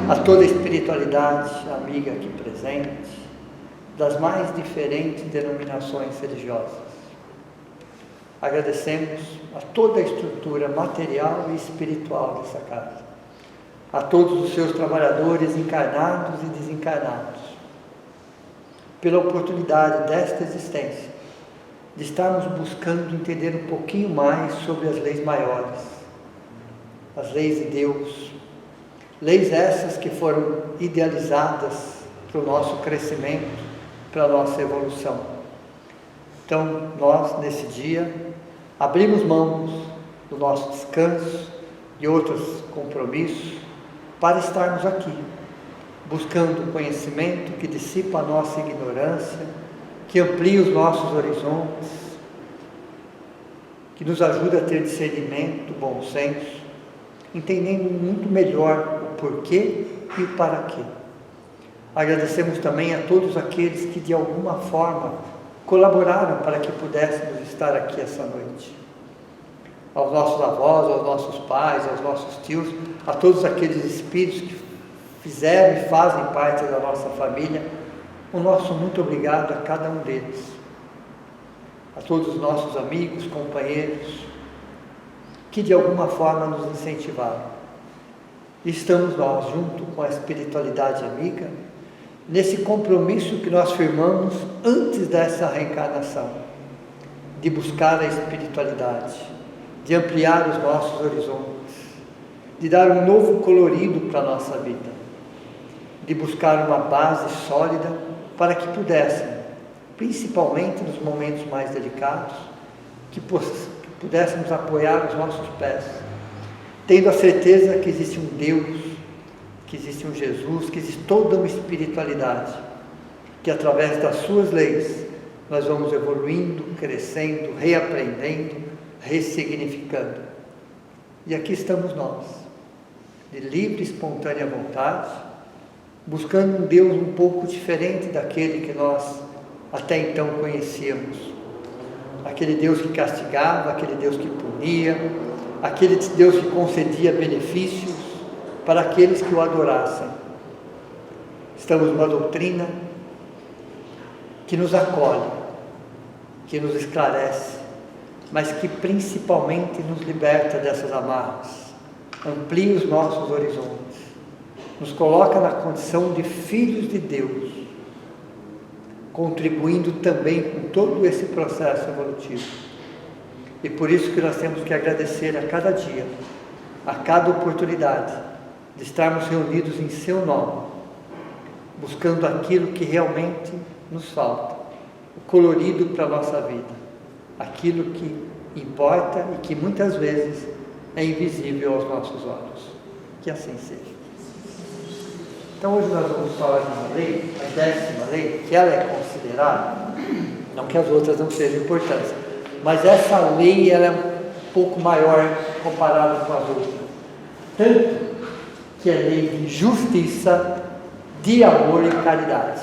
a toda a espiritualidade amiga aqui presente, das mais diferentes denominações religiosas. Agradecemos a toda a estrutura material e espiritual dessa casa, a todos os seus trabalhadores encarnados e desencarnados, pela oportunidade desta existência, de estarmos buscando entender um pouquinho mais sobre as leis maiores, as leis de Deus, leis essas que foram idealizadas para o nosso crescimento, para a nossa evolução. Então, nós, nesse dia, abrimos mãos do nosso descanso e outros compromissos para estarmos aqui, buscando o conhecimento que dissipa a nossa ignorância, que amplia os nossos horizontes, que nos ajuda a ter discernimento, bom senso, entendendo muito melhor o porquê e o para quê. Agradecemos também a todos aqueles que de alguma forma colaboraram para que pudéssemos estar aqui essa noite. Aos nossos avós, aos nossos pais, aos nossos tios, a todos aqueles espíritos que fizeram e fazem parte da nossa família, o nosso muito obrigado a cada um deles. A todos os nossos amigos, companheiros, que de alguma forma nos incentivaram. E estamos nós, junto com a espiritualidade amiga, nesse compromisso que nós firmamos antes dessa reencarnação, de buscar a espiritualidade, de ampliar os nossos horizontes, de dar um novo colorido para a nossa vida, de buscar uma base sólida para que pudéssemos, principalmente nos momentos mais delicados, que pudéssemos apoiar os nossos pés, tendo a certeza que existe um Deus, que existe um Jesus, que existe toda uma espiritualidade, que através das suas leis nós vamos evoluindo, crescendo, reaprendendo, ressignificando. E aqui estamos nós, de livre e espontânea vontade, buscando um Deus um pouco diferente daquele que nós até então conhecíamos. Aquele Deus que castigava, aquele Deus que punia, aquele Deus que concedia benefícios para aqueles que o adorassem. Estamos numa doutrina que nos acolhe, que nos esclarece, mas que principalmente nos liberta dessas amarras, amplia os nossos horizontes, nos coloca na condição de filhos de Deus, contribuindo também com todo esse processo evolutivo. E por isso que nós temos que agradecer a cada dia, a cada oportunidade, de estarmos reunidos em seu nome, buscando aquilo que realmente nos falta, o colorido para a nossa vida, aquilo que importa e que muitas vezes é invisível aos nossos olhos. Que assim seja. Então hoje nós vamos falar de uma lei, a 10ª lei, que ela é considerada, não que as outras não sejam importantes, mas essa lei ela é um pouco maior comparada com as outras. Tanto que é lei de justiça, de amor e caridade.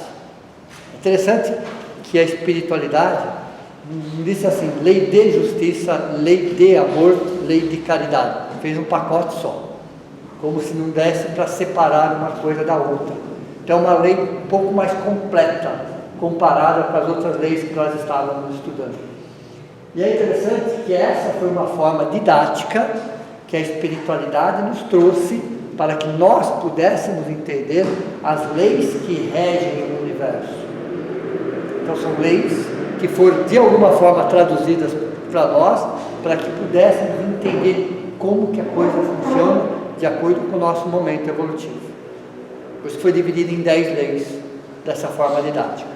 Interessante que a espiritualidade disse assim, lei de justiça, lei de amor, lei de caridade. Fez um pacote só, como se não desse para separar uma coisa da outra. Então é uma lei um pouco mais completa, comparada com as outras leis que nós estávamos estudando. E é interessante que essa foi uma forma didática que a espiritualidade nos trouxe para que nós pudéssemos entender as leis que regem o universo. Então são leis que foram de alguma forma traduzidas para nós, para que pudéssemos entender como que a coisa funciona de acordo com o nosso momento evolutivo. Por isso foi dividido em 10 leis dessa forma didática.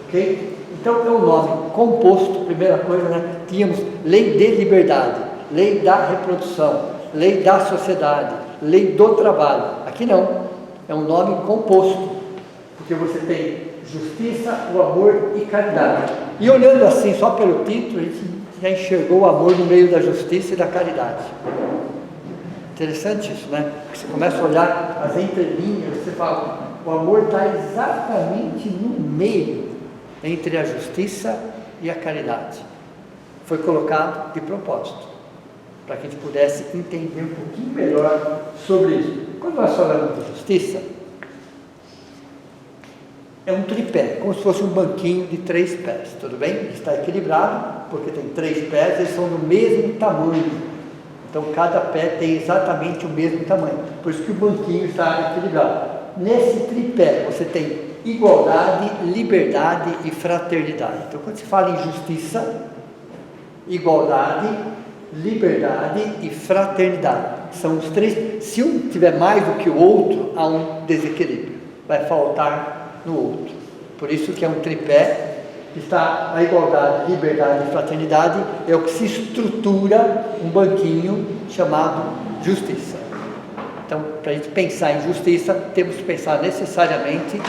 Ok? Então é um nome composto, primeira coisa, né? Tínhamos lei de liberdade, lei da reprodução, lei da sociedade, lei do trabalho. Aqui não, é um nome composto, porque você tem justiça, o amor e caridade. E olhando assim, só pelo título, a gente já enxergou o amor no meio da justiça e da caridade. Interessante isso, né? Porque você começa a olhar as entrelinhas, você fala, o amor está exatamente no meio entre a justiça e a caridade. Foi colocado de propósito, para que a gente pudesse entender um pouquinho melhor sobre isso. quando nós falamos de justiça, é um tripé, como se fosse um banquinho de 3 pés, tudo bem? Ele está equilibrado, porque tem 3 pés, eles são do mesmo tamanho. Então, cada pé tem exatamente o mesmo tamanho. Por isso que o banquinho está equilibrado. Nesse tripé, você tem igualdade, liberdade e fraternidade. Então, quando se fala em justiça, igualdade, liberdade e fraternidade. São os 3. Se um tiver mais do que o outro, há um desequilíbrio. Vai faltar no outro. Por isso que é um tripé. Está a igualdade, liberdade e fraternidade, é o que se estrutura um banquinho chamado justiça. Então, para a gente pensar em justiça, temos que pensar necessariamente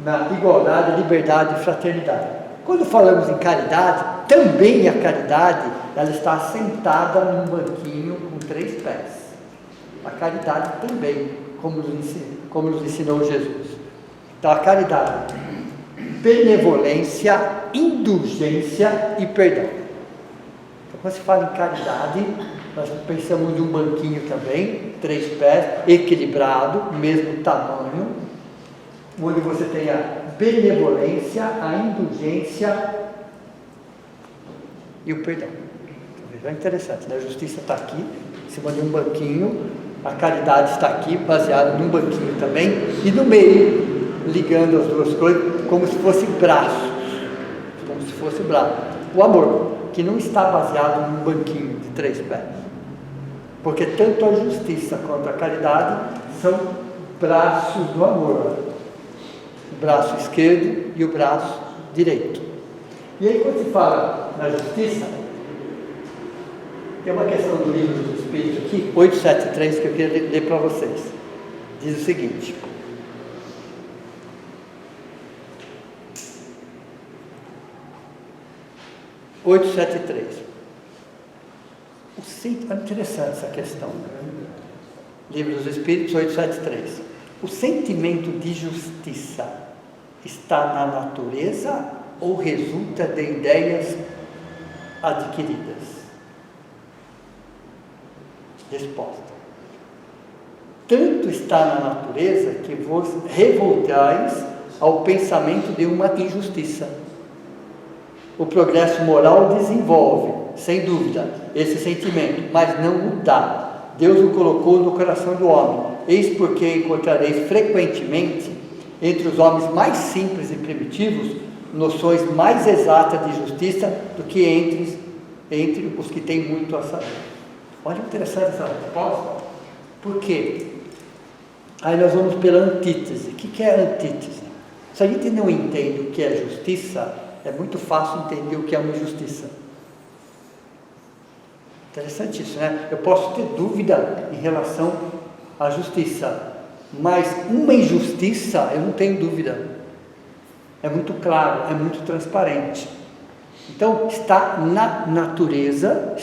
na igualdade, liberdade e fraternidade. Quando falamos em caridade, também a caridade, ela está assentada num banquinho com 3 pés. A caridade também, como nos ensinou Jesus. Então, a caridade, benevolência, indulgência e perdão. Então, quando se fala em caridade, nós pensamos em um banquinho também, 3 pés, equilibrado, mesmo tamanho, onde você tem a benevolência, a indulgência e o perdão. Então, é interessante, né? A justiça está aqui, em cima de um banquinho, a caridade está aqui, baseada num banquinho também, e no meio, ligando as duas coisas, como se fosse braços, o amor, que não está baseado num banquinho de 3 pés, porque tanto a justiça quanto a caridade são braços do amor, o braço esquerdo e o braço direito. E aí, quando se fala na justiça, tem uma questão do Livro dos Espíritos aqui, 873, que eu queria ler para vocês. Diz o seguinte: é interessante essa questão. Livro dos Espíritos, 873. O sentimento de justiça está na natureza ou resulta de ideias adquiridas? Resposta: tanto está na natureza que vos revoltais ao pensamento de uma injustiça. O progresso moral desenvolve, sem dúvida, esse sentimento, mas não o dá. Deus o colocou no coração do homem. Eis porque encontrareis frequentemente, entre os homens mais simples e primitivos, noções mais exatas de justiça do que entre os que têm muito a saber. Olha que interessante essa resposta. Por quê? Aí nós vamos pela antítese. O que é a antítese? Se a gente não entende o que é justiça, é muito fácil entender o que é uma injustiça. Interessante isso, né? Eu posso ter dúvida em relação à justiça, mas uma injustiça eu não tenho dúvida. É muito claro, é muito transparente. Então, está na natureza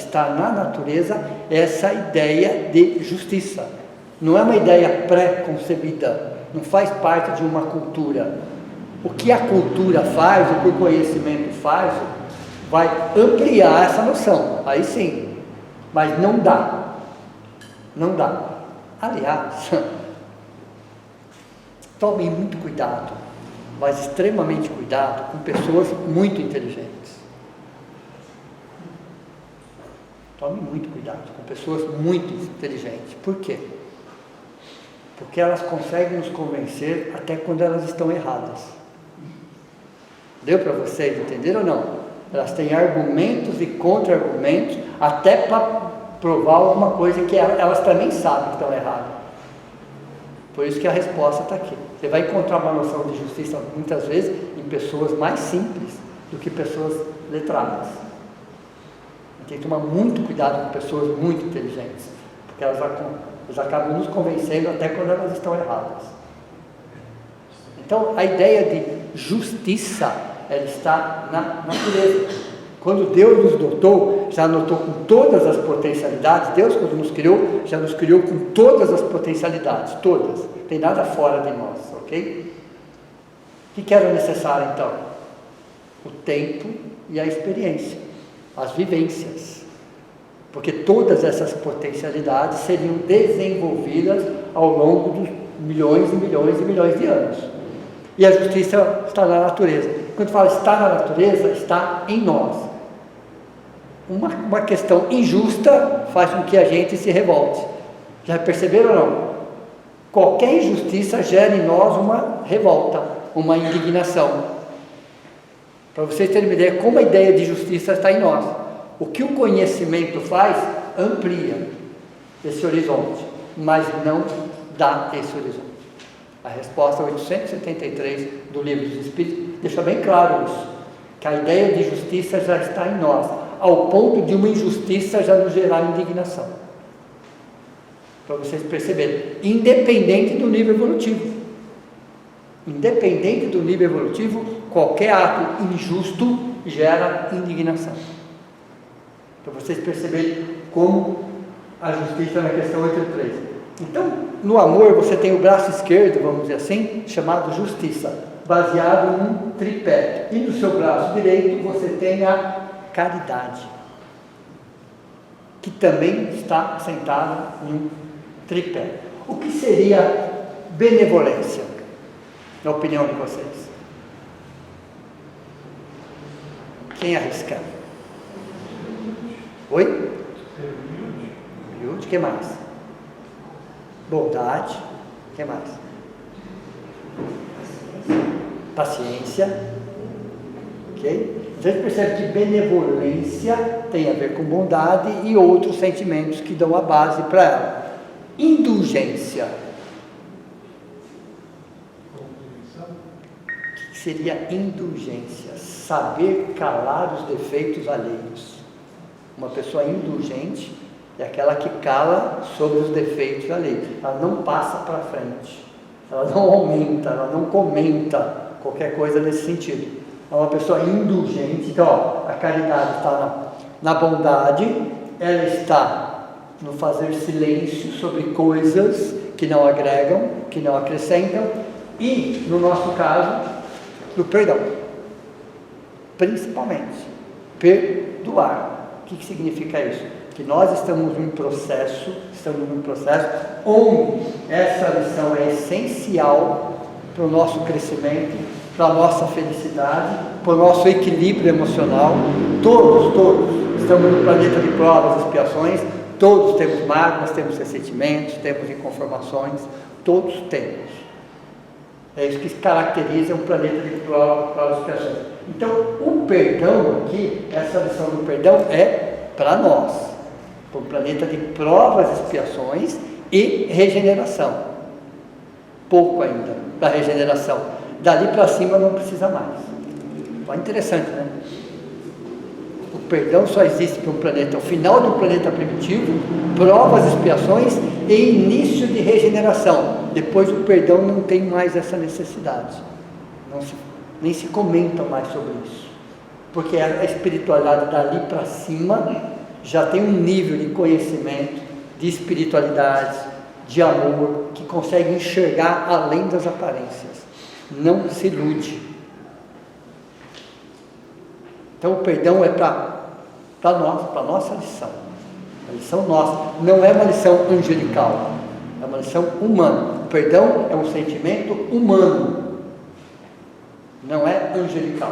essa ideia de justiça. Não é uma ideia pré-concebida, não faz parte de uma cultura. O que a cultura faz, o que o conhecimento faz, vai ampliar essa noção, aí sim, mas não dá. Aliás, tomem muito cuidado, mas extremamente cuidado com pessoas muito inteligentes. Tome muito cuidado com pessoas muito inteligentes. Por quê? Porque elas conseguem nos convencer até quando elas estão erradas. Deu para vocês entenderam ou não? Elas têm argumentos e contra-argumentos até para provar alguma coisa que elas também sabem que estão erradas. Por isso que a resposta está aqui. Você vai encontrar uma noção de justiça muitas vezes em pessoas mais simples do que pessoas letradas. Tem que tomar muito cuidado com pessoas muito inteligentes, porque elas acabam nos convencendo até quando elas estão erradas. Então, a ideia de justiça, ela está na natureza. Quando Deus nos dotou, já notou com todas as potencialidades. Deus, quando nos criou, já nos criou com todas as potencialidades, todas. Não tem nada fora de nós, ok? O que era necessário, então? O tempo e a experiência. As vivências. porque todas essas potencialidades seriam desenvolvidas ao longo dos milhões e milhões e milhões de anos. E a justiça está na natureza. Quando fala está na natureza, está em nós. Uma questão injusta faz com que a gente se revolte. Já perceberam ou não? Qualquer injustiça gera em nós uma revolta, uma indignação. Para vocês terem uma ideia, como a ideia de justiça está em nós. O que o conhecimento faz, amplia esse horizonte, mas não dá esse horizonte. A resposta 873 do Livro dos Espíritos deixa bem claro isso, que a ideia de justiça já está em nós, ao ponto de uma injustiça já nos gerar indignação. Para vocês perceberem, independente do nível evolutivo. Independente do nível evolutivo, qualquer ato injusto gera indignação. Para vocês perceberem como a justiça na questão 83. Então, no amor, você tem o braço esquerdo, vamos dizer assim, chamado justiça, baseado num tripé. E no seu braço direito, você tem a caridade, que também está assentada em um tripé. O que seria benevolência, na opinião de vocês? Quem arrisca? Oi? Humilde, o que mais? Bondade, o que mais? Paciência, ok? Então a gente percebe que benevolência tem a ver com bondade e outros sentimentos que dão a base para ela. Indulgência. O que seria indulgência? Saber calar os defeitos alheios. Uma pessoa indulgente é aquela que cala sobre os defeitos alheios. Ela não passa para frente, ela não aumenta, ela não comenta qualquer coisa nesse sentido. É uma pessoa indulgente. Então, ó, a caridade está na bondade, ela está no fazer silêncio sobre coisas que não agregam, que não acrescentam, e, no nosso caso, no perdão. Principalmente, perdoar. O que significa isso? Que nós estamos num processo onde essa lição é essencial para o nosso crescimento, para a nossa felicidade, para o nosso equilíbrio emocional. Todos estamos no planeta de provas e expiações, todos temos mágoas, temos ressentimentos, temos inconformações, todos temos. É isso que caracteriza um planeta de provas e expiações. Então, o perdão aqui, essa lição do perdão é para nós, para um planeta de provas e expiações e regeneração. Pouco ainda para regeneração. Dali para cima não precisa mais. Olha, interessante, né? O perdão só existe para um planeta, o final do planeta primitivo, provas, expiações e início de regeneração. Depois o perdão não tem mais essa necessidade. Nem se comenta mais sobre isso. Porque a espiritualidade dali para cima já tem um nível de conhecimento, de espiritualidade, de amor, que consegue enxergar além das aparências. Não se ilude. Então o perdão é para nós, para a nossa lição. A lição nossa não é uma lição angelical, é uma lição humana. O perdão é um sentimento humano, não é angelical.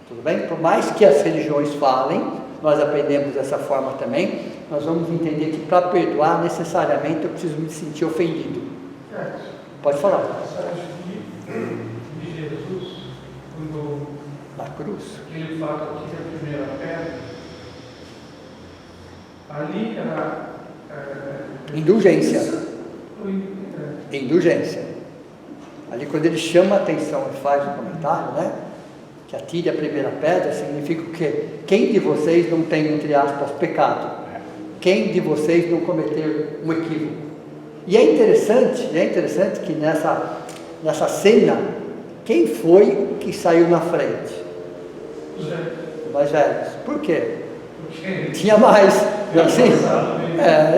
Tudo bem? Por mais que as religiões falem, nós aprendemos dessa forma também, nós vamos entender que para perdoar necessariamente eu preciso me sentir ofendido. Pode falar. De Jesus, quando na cruz, ele fala aqui que a primeira pedra, ali era indulgência. Indulgência. Ali quando ele chama a atenção e faz o comentário, né? Que atire a primeira pedra, significa o quê? Quem de vocês não tem, entre aspas, pecado? Quem de vocês não cometeu um equívoco? E é interessante que nessa cena, quem foi que saiu na frente? Os mais velhos. Por quê? Porque tinha mais. Assim?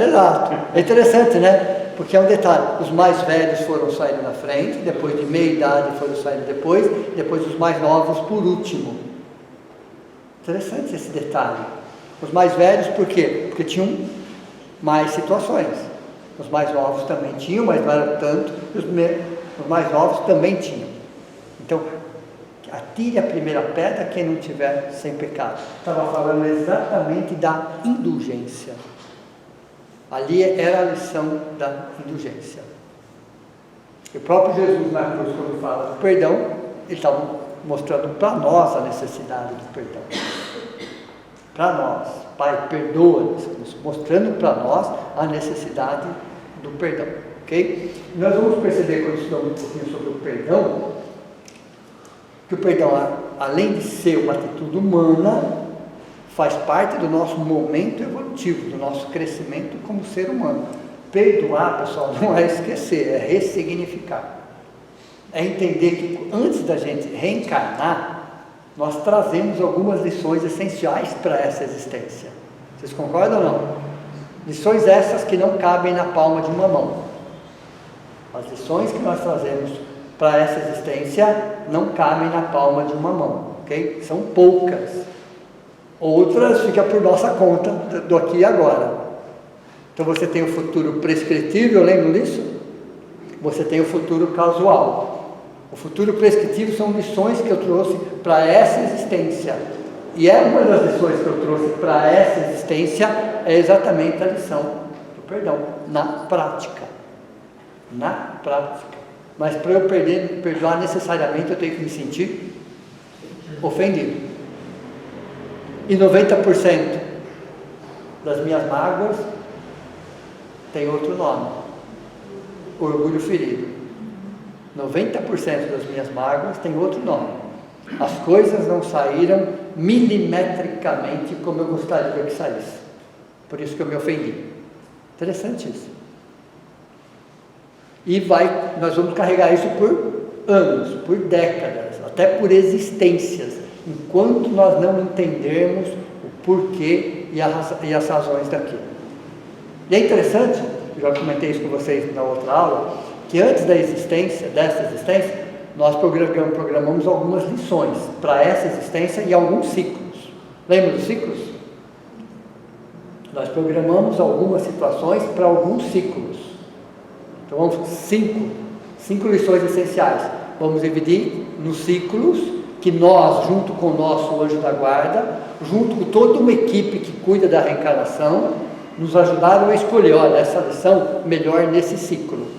Exato. É interessante, né? Porque é um detalhe, os mais velhos foram saindo na frente, depois de meia idade foram saindo depois os mais novos por último. Interessante esse detalhe. Os mais velhos, por quê? Porque tinham mais situações. Os mais novos também tinham, mas não era tanto. Os mais novos também tinham. Então, atire a primeira pedra quem não tiver sem pecado. Estava falando exatamente da indulgência. Ali era a lição da indulgência. O próprio Jesus na cruz, quando fala do perdão, ele estava mostrando para nós a necessidade do perdão. Para nós, Pai, perdoa-nos, mostrando para nós a necessidade do perdão, ok? Nós vamos perceber, quando estudamos um pouquinho sobre o perdão, que o perdão, além de ser uma atitude humana, faz parte do nosso momento evolutivo, do nosso crescimento como ser humano. Perdoar, pessoal, não é esquecer, é ressignificar. É entender que antes da gente reencarnar, nós trazemos algumas lições essenciais para essa existência. Vocês concordam ou não? Lições essas que não cabem na palma de uma mão. As lições que nós trazemos para essa existência não cabem na palma de uma mão, ok? São poucas. Outras ficam por nossa conta do aqui e agora. Então você tem o futuro prescritível, lembram disso? Você tem o futuro casual. O futuro prescritivo são lições que eu trouxe para essa existência. E uma das lições que eu trouxe para essa existência é exatamente a lição do perdão, na prática. Na prática. Mas para eu perdoar necessariamente, eu tenho que me sentir ofendido. E 90% das minhas mágoas tem outro nome: orgulho ferido. 90% das minhas mágoas tem outro nome. As coisas não saíram milimetricamente como eu gostaria que saísse. Por isso que eu me ofendi. Interessante isso. E nós vamos carregar isso por anos, por décadas, até por existências, enquanto nós não entendermos o porquê e as razões daquilo. E é interessante, eu já comentei isso com vocês na outra aula, que antes dessa existência, nós programamos algumas lições para essa existência e alguns ciclos. Lembra dos ciclos? Nós programamos algumas situações para alguns ciclos. Então vamos, cinco lições essenciais. Vamos dividir nos ciclos que nós, junto com o nosso anjo da guarda, junto com toda uma equipe que cuida da reencarnação, nos ajudaram a escolher, olha, essa lição melhor nesse ciclo.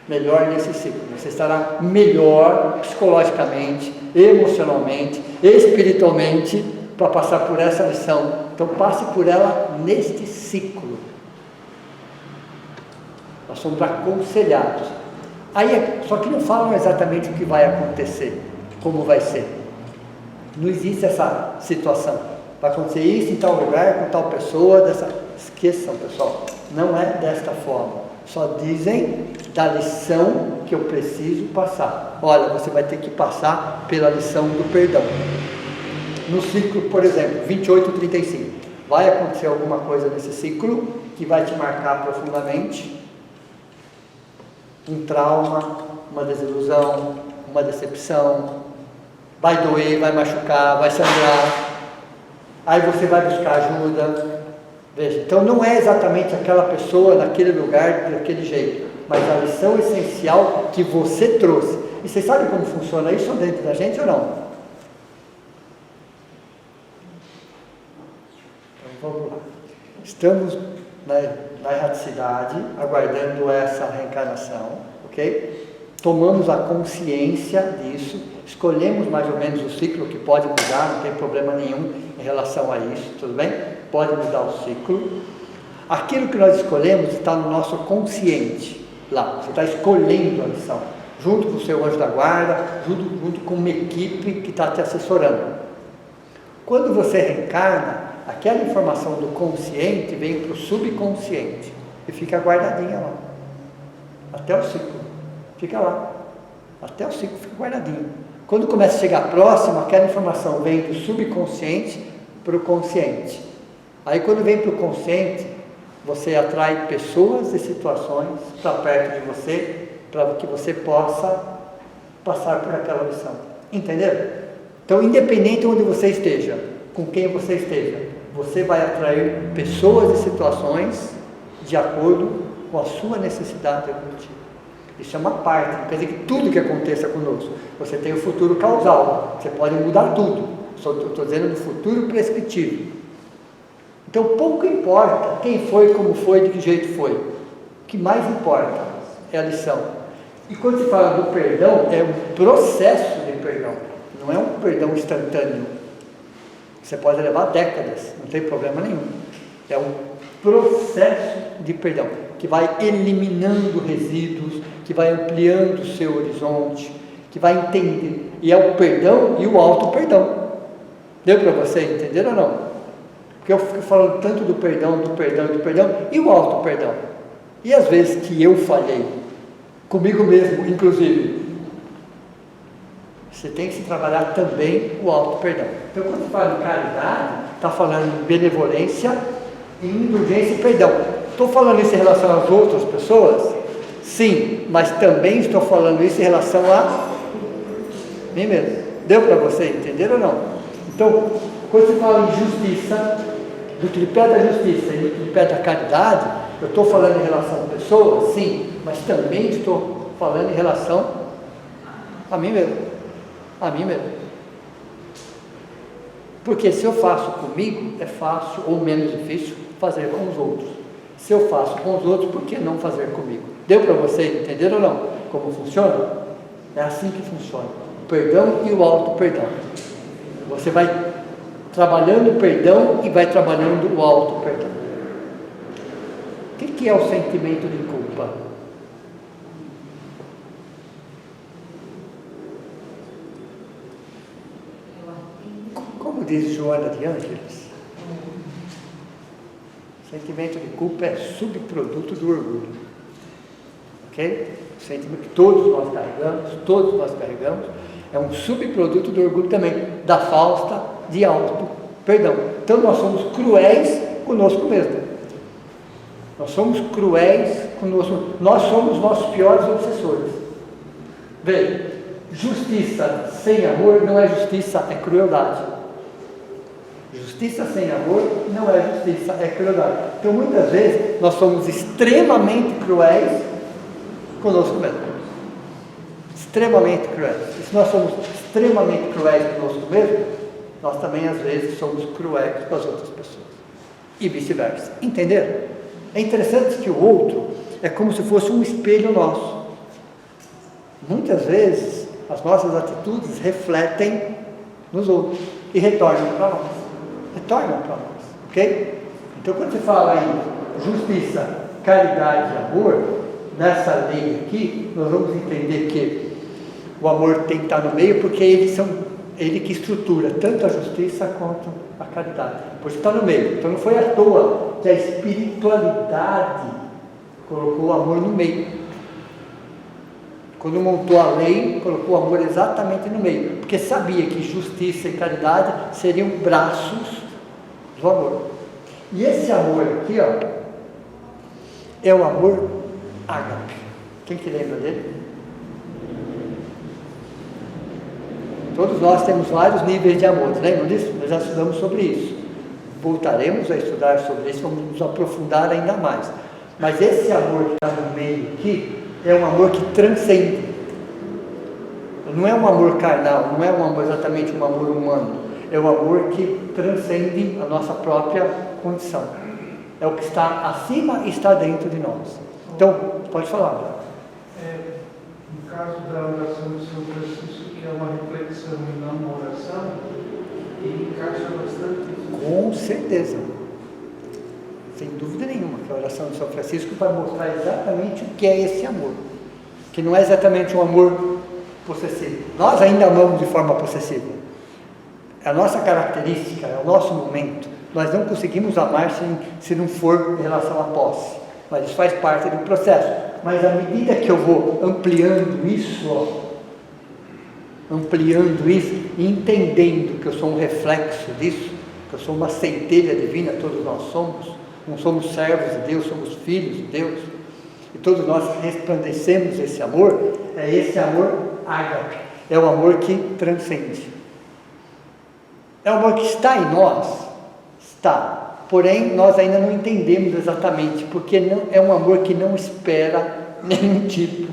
Melhor nesse ciclo. Você estará melhor psicologicamente, emocionalmente, espiritualmente para passar por essa lição. Então passe por ela neste ciclo. Nós somos aconselhados. Só que não falam exatamente o que vai acontecer, como vai ser. Não existe essa situação. Vai acontecer isso em tal lugar, com tal pessoa, esqueçam, pessoal. Não é desta forma. Só dizem da lição que eu preciso passar. Olha, você vai ter que passar pela lição do perdão. No ciclo, por exemplo, 28-35, vai acontecer alguma coisa nesse ciclo que vai te marcar profundamente. Um trauma, uma desilusão, uma decepção. Vai doer, vai machucar, vai sangrar. Aí você vai buscar ajuda. Veja, então não é exatamente aquela pessoa naquele lugar, daquele jeito, mas a lição essencial que você trouxe. E vocês sabem como funciona isso dentro da gente ou não? Então vamos lá. Estamos na erraticidade, aguardando essa reencarnação, ok? Tomamos a consciência disso, escolhemos mais ou menos o ciclo que pode mudar, não tem problema nenhum em relação a isso, tudo bem? Pode mudar o ciclo. Aquilo que nós escolhemos está no nosso consciente, lá, você está escolhendo a lição, junto com o seu anjo da guarda, junto com uma equipe que está te assessorando. Quando você reencarna, aquela informação do consciente vem para o subconsciente e fica guardadinha lá, até o ciclo, fica lá, até o ciclo fica guardadinho. Quando começa a chegar próximo, aquela informação vem do subconsciente para o consciente. Aí quando vem para o consciente, você atrai pessoas e situações para perto de você, para que você possa passar por aquela lição. Entenderam? Então, independente de onde você esteja, com quem você esteja, você vai atrair pessoas e situações de acordo com a sua necessidade evolutiva. Isso é uma parte, não quer dizer que tudo que aconteça conosco. Você tem o futuro causal, você pode mudar tudo. Estou dizendo no futuro prescritivo. Então pouco importa quem foi, como foi, de que jeito foi. O que mais importa é a lição. E quando se fala do perdão, é um processo de perdão, não é um perdão instantâneo. Você pode levar décadas, não tem problema nenhum. É um processo de perdão, que vai eliminando resíduos, que vai ampliando o seu horizonte, que vai entender. E é o perdão e o auto-perdão. Deu para você entender ou não? Porque eu fico falando tanto do perdão e o auto-perdão. E às vezes que eu falhei, comigo mesmo, inclusive. Você tem que se trabalhar também o auto-perdão. Então, quando você fala de caridade, está falando de benevolência, indulgência e perdão. Estou falando isso em relação às outras pessoas? Sim, mas também estou falando isso em relação a mim mesmo. Deu para você entender ou não? Então, quando você fala em justiça, do tripé da justiça e do tripé da caridade, eu estou falando em relação a pessoas? Sim, mas também estou falando em relação a mim mesmo. A mim mesmo. Porque se eu faço comigo, é fácil ou menos difícil fazer com os outros. Se eu faço com os outros, por que não fazer comigo? Deu para você entender ou não como funciona? É assim que funciona. O perdão e o auto-perdão. Você vai trabalhando o perdão e vai trabalhando o auto-perdão. O que é o sentimento de culpa? Como diz Joana de Ângeles, o sentimento de culpa é subproduto do orgulho. Ok? O sentimento que todos nós carregamos, é um subproduto do orgulho também, da falta de auto-perdão. Então nós somos cruéis conosco mesmo. Nós somos cruéis conosco. Nós somos nossos piores obsessores. Veja, justiça sem amor não é justiça, é crueldade. Justiça sem amor não é justiça, é crueldade. Então muitas vezes nós somos extremamente cruéis conosco mesmo. Extremamente cruéis. E se nós somos extremamente cruéis conosco mesmo, nós também às vezes somos cruéis com as outras pessoas. E vice-versa. Entenderam? É interessante que o outro é como se fosse um espelho nosso. Muitas vezes as nossas atitudes refletem nos outros e retornam para nós. Ok? Então quando você fala em justiça, caridade e amor, nessa lei aqui, nós vamos entender que o amor tem que estar no meio, porque ele que estrutura tanto a justiça quanto a caridade. Por isso está no meio. Então não foi à toa que a espiritualidade colocou o amor no meio. Quando montou a lei, colocou o amor exatamente no meio, porque sabia que justiça e caridade seriam braços do amor. E esse amor aqui, ó, é o amor ágape. Quem que lembra dele? Todos nós temos vários níveis de amor, lembram disso? Nós já estudamos sobre isso. Voltaremos a estudar sobre isso, vamos nos aprofundar ainda mais. Mas esse amor que está no meio aqui é um amor que transcende. Não é um amor carnal, não é um amor exatamente um amor humano. É um amor que transcende a nossa própria condição. É o que está acima e está dentro de nós. Então, pode falar. No caso da oração do São Francisco, que é uma reflexão e não uma oração, ele encaixa bastante isso. Com certeza. Sem dúvida nenhuma, que a oração de São Francisco vai mostrar exatamente o que é esse amor. Que não é exatamente um amor possessivo. Nós ainda amamos de forma possessiva. É a nossa característica, é o nosso momento. Nós não conseguimos amar se não for em relação à posse. Mas isso faz parte do processo. Mas à medida que eu vou ampliando isso e entendendo que eu sou um reflexo disso, que eu sou uma centelha divina, todos nós somos, não somos servos de Deus, somos filhos de Deus, e todos nós resplandecemos esse amor, é esse amor ágape, é o amor que transcende. É um amor que está em nós? Está. Porém, nós ainda não entendemos exatamente, porque não, é um amor que não espera nenhum tipo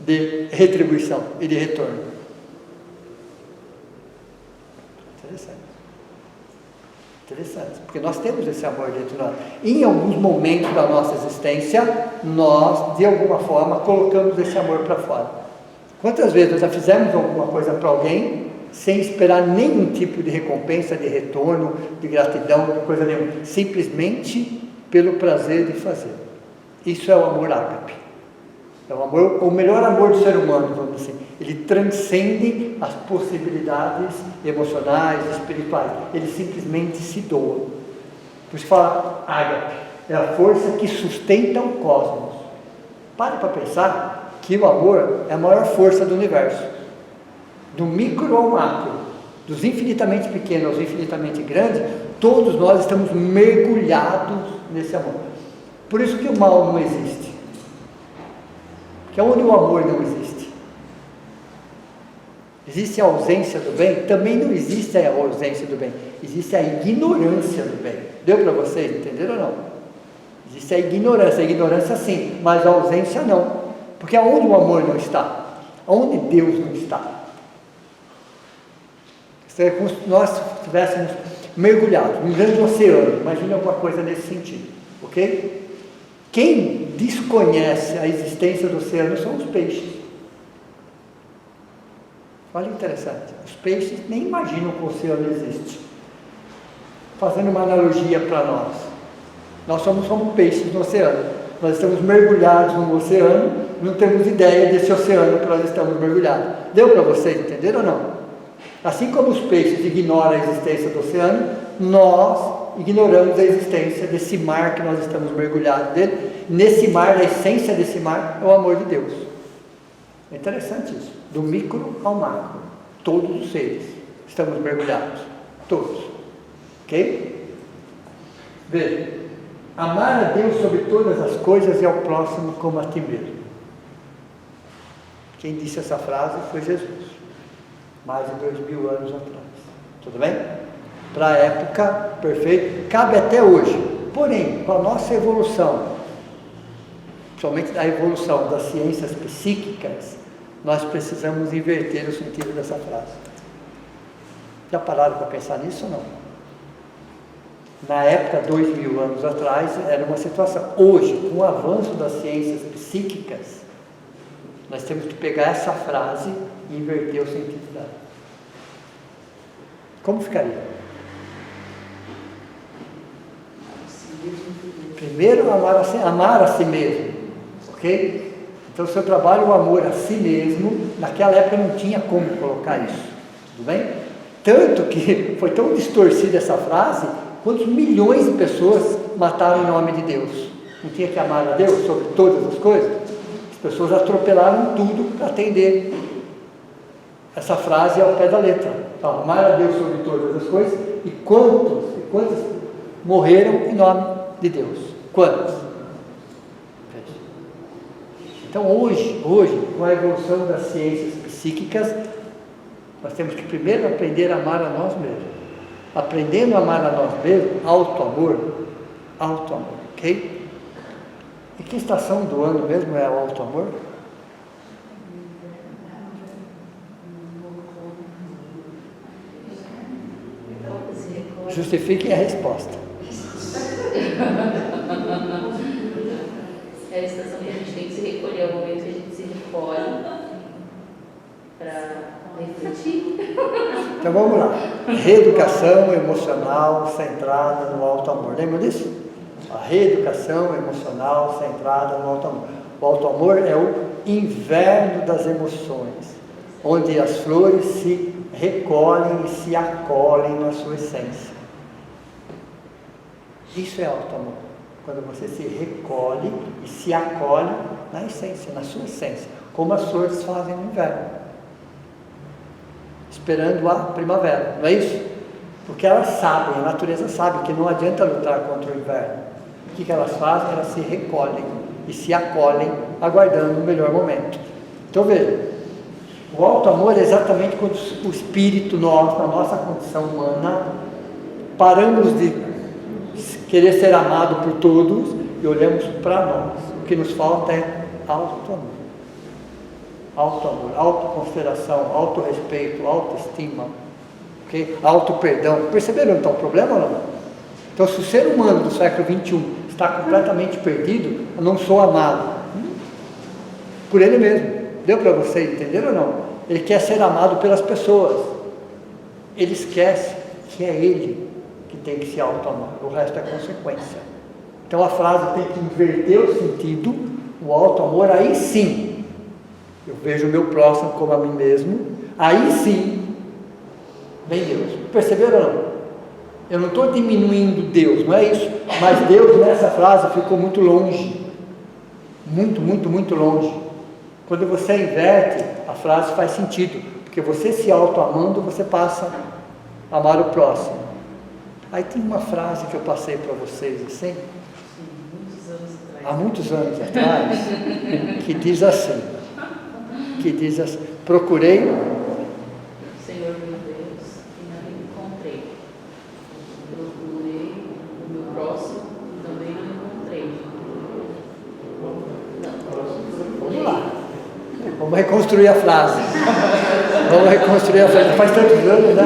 de retribuição e de retorno. Interessante, porque nós temos esse amor dentro de nós. Em alguns momentos da nossa existência, nós, de alguma forma, colocamos esse amor para fora. Quantas vezes nós já fizemos alguma coisa para alguém, sem esperar nenhum tipo de recompensa, de retorno, de gratidão, de coisa nenhuma, simplesmente pelo prazer de fazer? Isso é o amor ágape. É o amor, o melhor amor do ser humano, vamos dizer assim. Ele transcende as possibilidades emocionais, espirituais. Ele simplesmente se doa. Por isso fala ágape. É a força que sustenta o cosmos. Pare para pensar que o amor é a maior força do universo. Do micro ao macro, dos infinitamente pequenos aos infinitamente grandes, todos nós estamos mergulhados nesse amor. Por isso que o mal não existe. Que é onde o amor não existe. Existe a ausência do bem? Também não existe a ausência do bem. Existe a ignorância do bem. Deu para vocês entender ou não? Existe a ignorância sim, mas a ausência não. Porque aonde o amor não está? Aonde Deus não está? É como se nós estivéssemos mergulhados num grande oceano. Imagine alguma coisa nesse sentido, ok? Quem desconhece a existência do oceano são os peixes. Olha interessante, os peixes nem imaginam que o oceano existe. Fazendo uma analogia para nós somos como peixes no oceano. Nós estamos mergulhados no oceano, não temos ideia desse oceano que nós estamos mergulhados. Deu para vocês entenderem ou não? Assim como os peixes ignoram a existência do oceano, nós ignoramos a existência desse mar que nós estamos mergulhados dele. Nesse mar, a essência desse mar é o amor de Deus. É interessante isso. Do micro ao macro, todos os seres estamos mergulhados. Todos. Ok? Veja. Amar a Deus sobre todas as coisas e ao próximo como a ti mesmo. Quem disse essa frase foi Jesus. Mais de 2000 anos atrás. Tudo bem? Para a época, perfeito, cabe até hoje. Porém, com a nossa evolução, principalmente a evolução das ciências psíquicas, nós precisamos inverter o sentido dessa frase. Já pararam para pensar nisso ou não? Na época, 2000 anos atrás, era uma situação. Hoje, com o avanço das ciências psíquicas, nós temos que pegar essa frase e inverter o sentido dela. Como ficaria? Primeiro, amar a si mesmo, ok? Então, o seu trabalho, o amor a si mesmo, naquela época não tinha como colocar isso, tudo bem? Tanto que foi tão distorcida essa frase, quantos milhões de pessoas mataram em nome de Deus? Não tinha que amar a Deus sobre todas as coisas? As pessoas atropelaram tudo para atender essa frase ao pé da letra. Então, amar a Deus sobre todas as coisas, e quantos morreram em nome de Deus? Quantos? Então hoje, com a evolução das ciências psíquicas, nós temos que primeiro aprender a amar a nós mesmos. Aprendendo a amar a nós mesmos, auto-amor, ok? E que estação do ano mesmo é o auto-amor? Justifiquem a resposta. É a estação que a gente tem que se recolher, é o momento que a gente se recolhe para refletir. Então vamos lá. Reeducação emocional centrada no auto-amor. Lembra disso? A reeducação emocional centrada no auto-amor. O auto-amor é o inverno das emoções, onde as flores se recolhem e se acolhem na sua essência. Isso é auto-amor. Quando você se recolhe e se acolhe na essência, na sua essência, como as flores fazem no inverno, esperando a primavera, não é isso? Porque elas sabem, a natureza sabe que não adianta lutar contra o inverno. O que elas fazem? Elas se recolhem e se acolhem, aguardando o melhor momento. Então veja, O alto amor é exatamente quando o espírito, nós, na nossa condição humana, paramos de querer ser amado por todos e olhamos para nós. O que nos falta é alto amor. Alto amor, autoconsideração, autorrespeito, autoestima, okay? Auto-perdão. Perceberam então o problema ou não? Então, se o ser humano do século XXI está completamente perdido, eu não sou amado por ele mesmo. Deu para você entender ou não? Ele quer ser amado pelas pessoas. Ele esquece que é ele que tem que se auto-amar. O resto é consequência. Então a frase tem que inverter o sentido. O auto-amor, aí sim, eu vejo o meu próximo como a mim mesmo. Aí sim, vem Deus. Perceberam ou não? Eu não estou diminuindo Deus, não é isso. Mas Deus nessa frase ficou muito longe. Muito, muito, muito longe. Quando você inverte, a frase faz sentido, porque você se auto-amando, você passa a amar o próximo. Aí tem uma frase que eu passei para vocês assim, há muitos anos atrás, que diz assim, procurei, Senhor meu Deus, e não encontrei. Procurei o meu próximo e também não encontrei. vamos lá. Vamos reconstruir a frase. Faz tantos anos, né?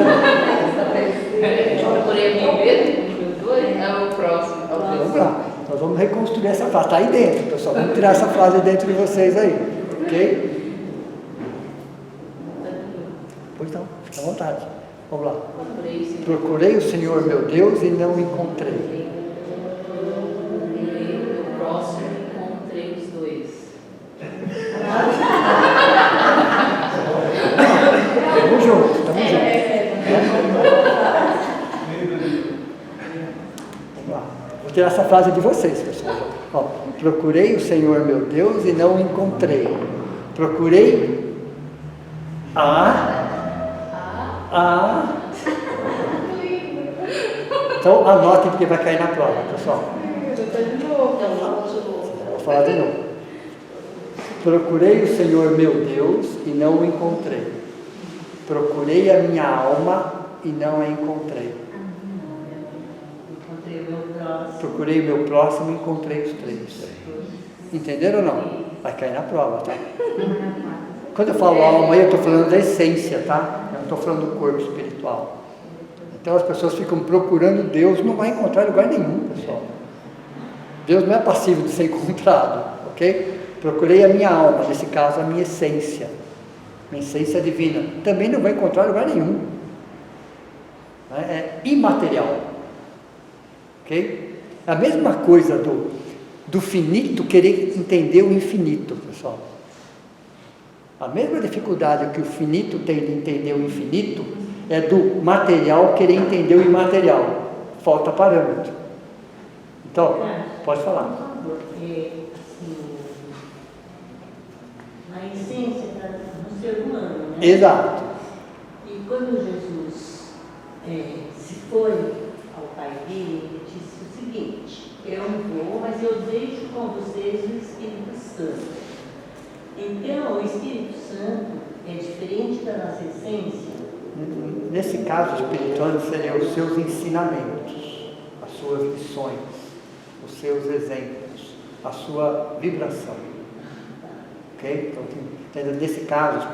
Procurei mim mesmo, é o próximo. Vamos lá. Nós vamos reconstruir essa frase. Está aí dentro, pessoal. Vamos tirar essa frase dentro de vocês aí. Ok? Pois não, fica à vontade. Vamos lá. Procurei o Senhor meu Deus e não encontrei. O próximo encontrei os dois. Estamos juntos. Vamos lá. Vou tirar essa frase de vocês, pessoal. Ó, procurei o Senhor meu Deus e não encontrei. Procurei Então anotem porque vai cair na prova, pessoal. Vou falar de novo. Procurei o Senhor meu Deus e não o encontrei. Procurei a minha alma e não a encontrei. Procurei o meu próximo e encontrei os três. Entenderam ou não? Vai cair na prova, tá? Quando eu falo alma, eu estou falando da essência, tá? Eu não estou falando do corpo espiritual. Então as pessoas ficam procurando Deus, não vai encontrar em lugar nenhum, pessoal. Deus não é passivo de ser encontrado, ok? Procurei a minha alma, nesse caso a minha essência divina. Também não vai encontrar em lugar nenhum. É imaterial, ok? A mesma coisa do finito querer entender o infinito, pessoal. A mesma dificuldade que o finito tem de entender o infinito é do material querer entender o imaterial. Falta parâmetro. Então, pode falar. Porque, assim, a essência está no ser humano, né? Exato. E quando Jesus se foi ao Pai dele, ele disse o seguinte: eu vou, mas eu deixo com vocês o Espírito Santo. Então, o Espírito Santo é diferente da nossa essência? Nesse caso espiritual, seriam os seus ensinamentos, as suas lições, os seus exemplos, a sua vibração. Ok? Então, nesse caso,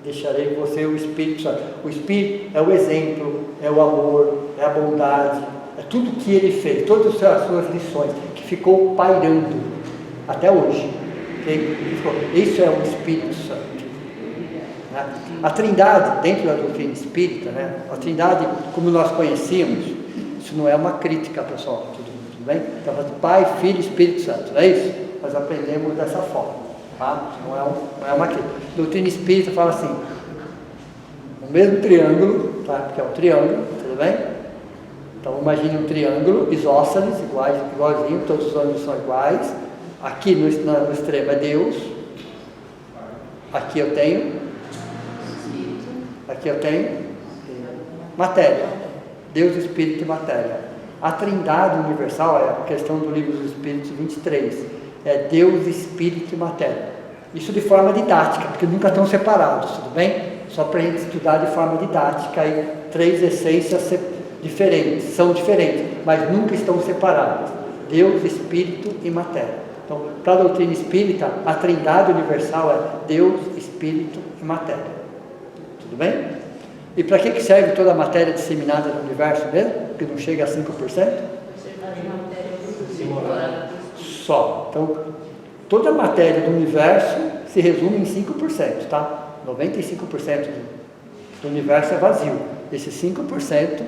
deixarei com você o Espírito Santo. O Espírito é o exemplo, é o amor, é a bondade, é tudo que ele fez, todas as suas lições, que ficou pairando até hoje. Isso é o Espírito Santo. A Trindade, dentro da doutrina espírita, né? A Trindade, como nós conhecíamos, isso não é uma crítica, pessoal, tudo bem? Então, Pai, Filho e Espírito Santo, não é isso? Nós aprendemos dessa forma, tá? Não é uma crítica. A doutrina espírita fala assim, o mesmo triângulo, tá? Porque é um triângulo, tudo bem? Então, imagine um triângulo, isósceles, igualzinho, todos os ângulos são iguais. Aqui no extremo é Deus, aqui eu tenho matéria, Deus, Espírito e matéria. A Trindade universal é a questão do livro dos Espíritos 23, é Deus, Espírito e matéria. Isso de forma didática, porque nunca estão separados, tudo bem? Só para a gente estudar de forma didática, aí 3 essências diferentes, são diferentes, mas nunca estão separadas. Deus, Espírito e matéria. Então, para a doutrina espírita, a trindade universal é Deus, Espírito e matéria. Tudo bem? E para que serve toda a matéria disseminada no universo mesmo? Que não chega a 5%? Só. Então, toda a matéria do universo se resume em 5%, tá? 95% do universo é vazio. Esse 5%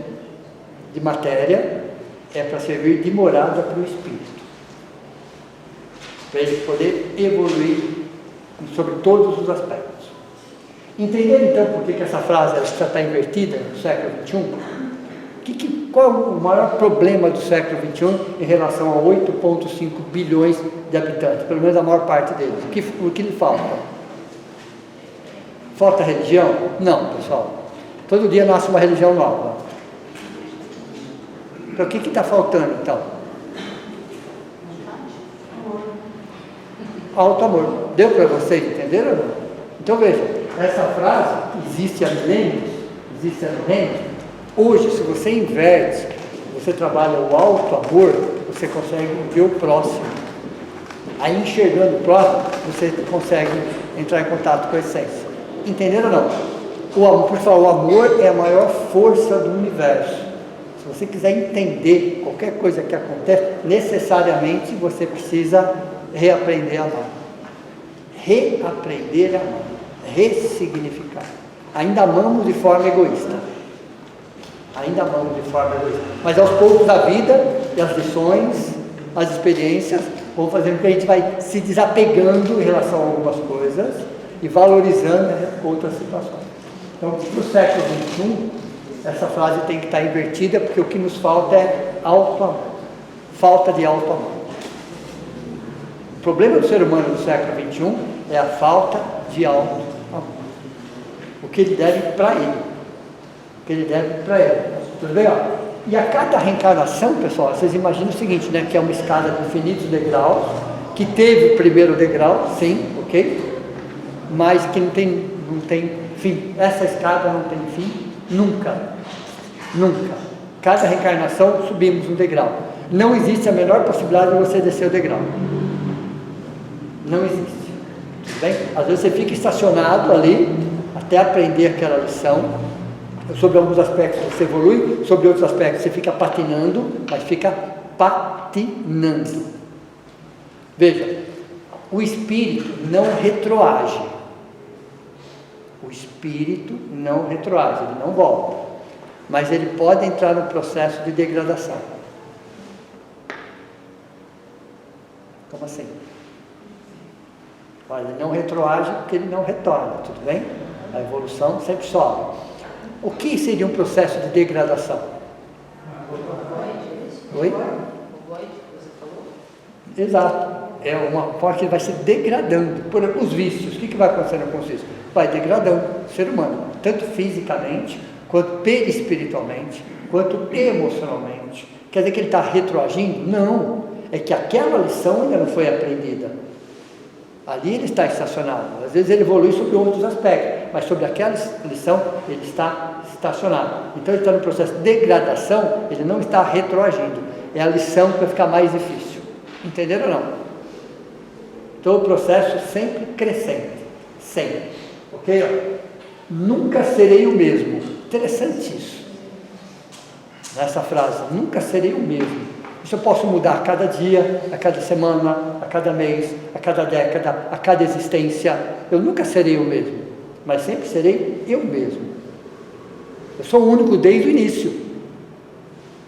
de matéria é para servir de morada para o espírito, para ele poder evoluir sobre todos os aspectos. Entenderam então por que essa frase está invertida no século XXI? Qual é o maior problema do século XXI em relação a 8,5 bilhões de habitantes? Pelo menos a maior parte deles. O que lhe falta? Falta religião? Não, pessoal. Todo dia nasce uma religião nova. Então o que está faltando então? Alto amor. Deu para vocês entenderam ou não? Então veja, essa frase existe há milênios, hoje se você inverte, você trabalha o alto amor, você consegue ver o próximo. Aí enxergando o próximo, você consegue entrar em contato com a essência. Entenderam ou não? Por favor, o amor é a maior força do universo. Se você quiser entender qualquer coisa que acontece, necessariamente você precisa reaprender a amar. Reaprender a amar. Ressignificar. Ainda amamos de forma egoísta. Mas aos poucos da vida, e as lições, as experiências, vão fazendo com que a gente vai se desapegando em relação a algumas coisas e valorizando outras situações. Então, para o século XXI, essa frase tem que estar invertida, porque o que nos falta é alto amor. Falta de alto amor. O problema do ser humano do século XXI é a falta de alto amor. O que ele deve para ele. Tudo bem? E a cada reencarnação, pessoal, vocês imaginam o seguinte, né? Que é uma escada de infinitos degraus, que teve o primeiro degrau, sim, ok? Mas que não tem fim. Essa escada não tem fim, nunca. Cada reencarnação subimos um degrau. Não existe a menor possibilidade de você descer o degrau. Não existe. Tudo bem? Às vezes você fica estacionado ali, até aprender aquela lição. Sobre alguns aspectos você evolui, sobre outros aspectos você fica patinando, mas fica patinando. Veja, o espírito não retroage. Ele não volta. Mas ele pode entrar no processo de degradação. Como assim? Olha, ele não retroage porque ele não retorna, tudo bem? A evolução sempre sobe. O que seria um processo de degradação? Oi? O void que você falou? Exato. É uma forma que ele vai se degradando. Por exemplo, os vícios. O que vai acontecendo com os vícios? Vai degradando o ser humano, tanto fisicamente, quanto perispiritualmente, quanto emocionalmente. Quer dizer que ele está retroagindo? Não. É que aquela lição ainda não foi aprendida. Ali ele está estacionado. Às vezes ele evolui sobre outros aspectos, mas sobre aquela lição ele está estacionado. Então ele está no processo de degradação, ele não está retroagindo. É a lição que vai ficar mais difícil. Entenderam ou não? Então o processo sempre crescente. Sempre. Ok? Nunca serei o mesmo. Interessante isso. Nessa frase, nunca serei o mesmo. Isso eu posso mudar a cada dia, a cada semana, a cada mês, a cada década, a cada existência. Eu nunca serei o mesmo, mas sempre serei eu mesmo. Eu sou o único desde o início.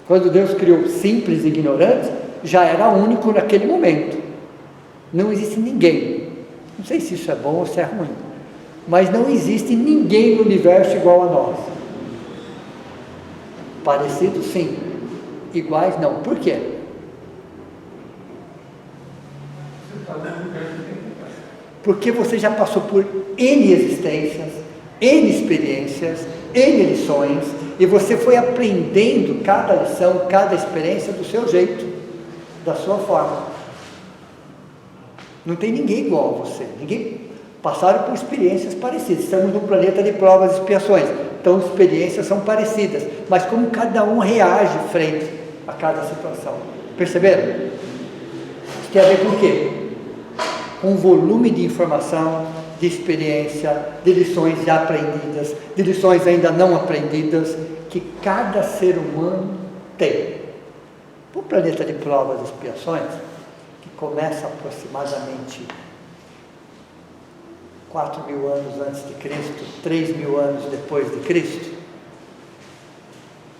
Quando Deus criou simples e ignorantes, já era único naquele momento. Não existe ninguém. Não sei se isso é bom ou se é ruim, mas não existe ninguém no universo igual a nós. Parecidos, sim. Iguais, não. Por quê? Porque você já passou por N existências, N experiências, N lições, e você foi aprendendo cada lição, cada experiência do seu jeito, da sua forma. Não tem ninguém igual a você. Ninguém passaram por experiências parecidas. Estamos num planeta de provas e expiações. Então, as experiências são parecidas. Mas como cada um reage frente a cada situação. Perceberam? Isso tem a ver com o quê? Com o volume de informação, de experiência, de lições já aprendidas, de lições ainda não aprendidas, que cada ser humano tem. O planeta de provas e expiações, que começa aproximadamente 4.000 anos antes de Cristo, 3.000 anos depois de Cristo,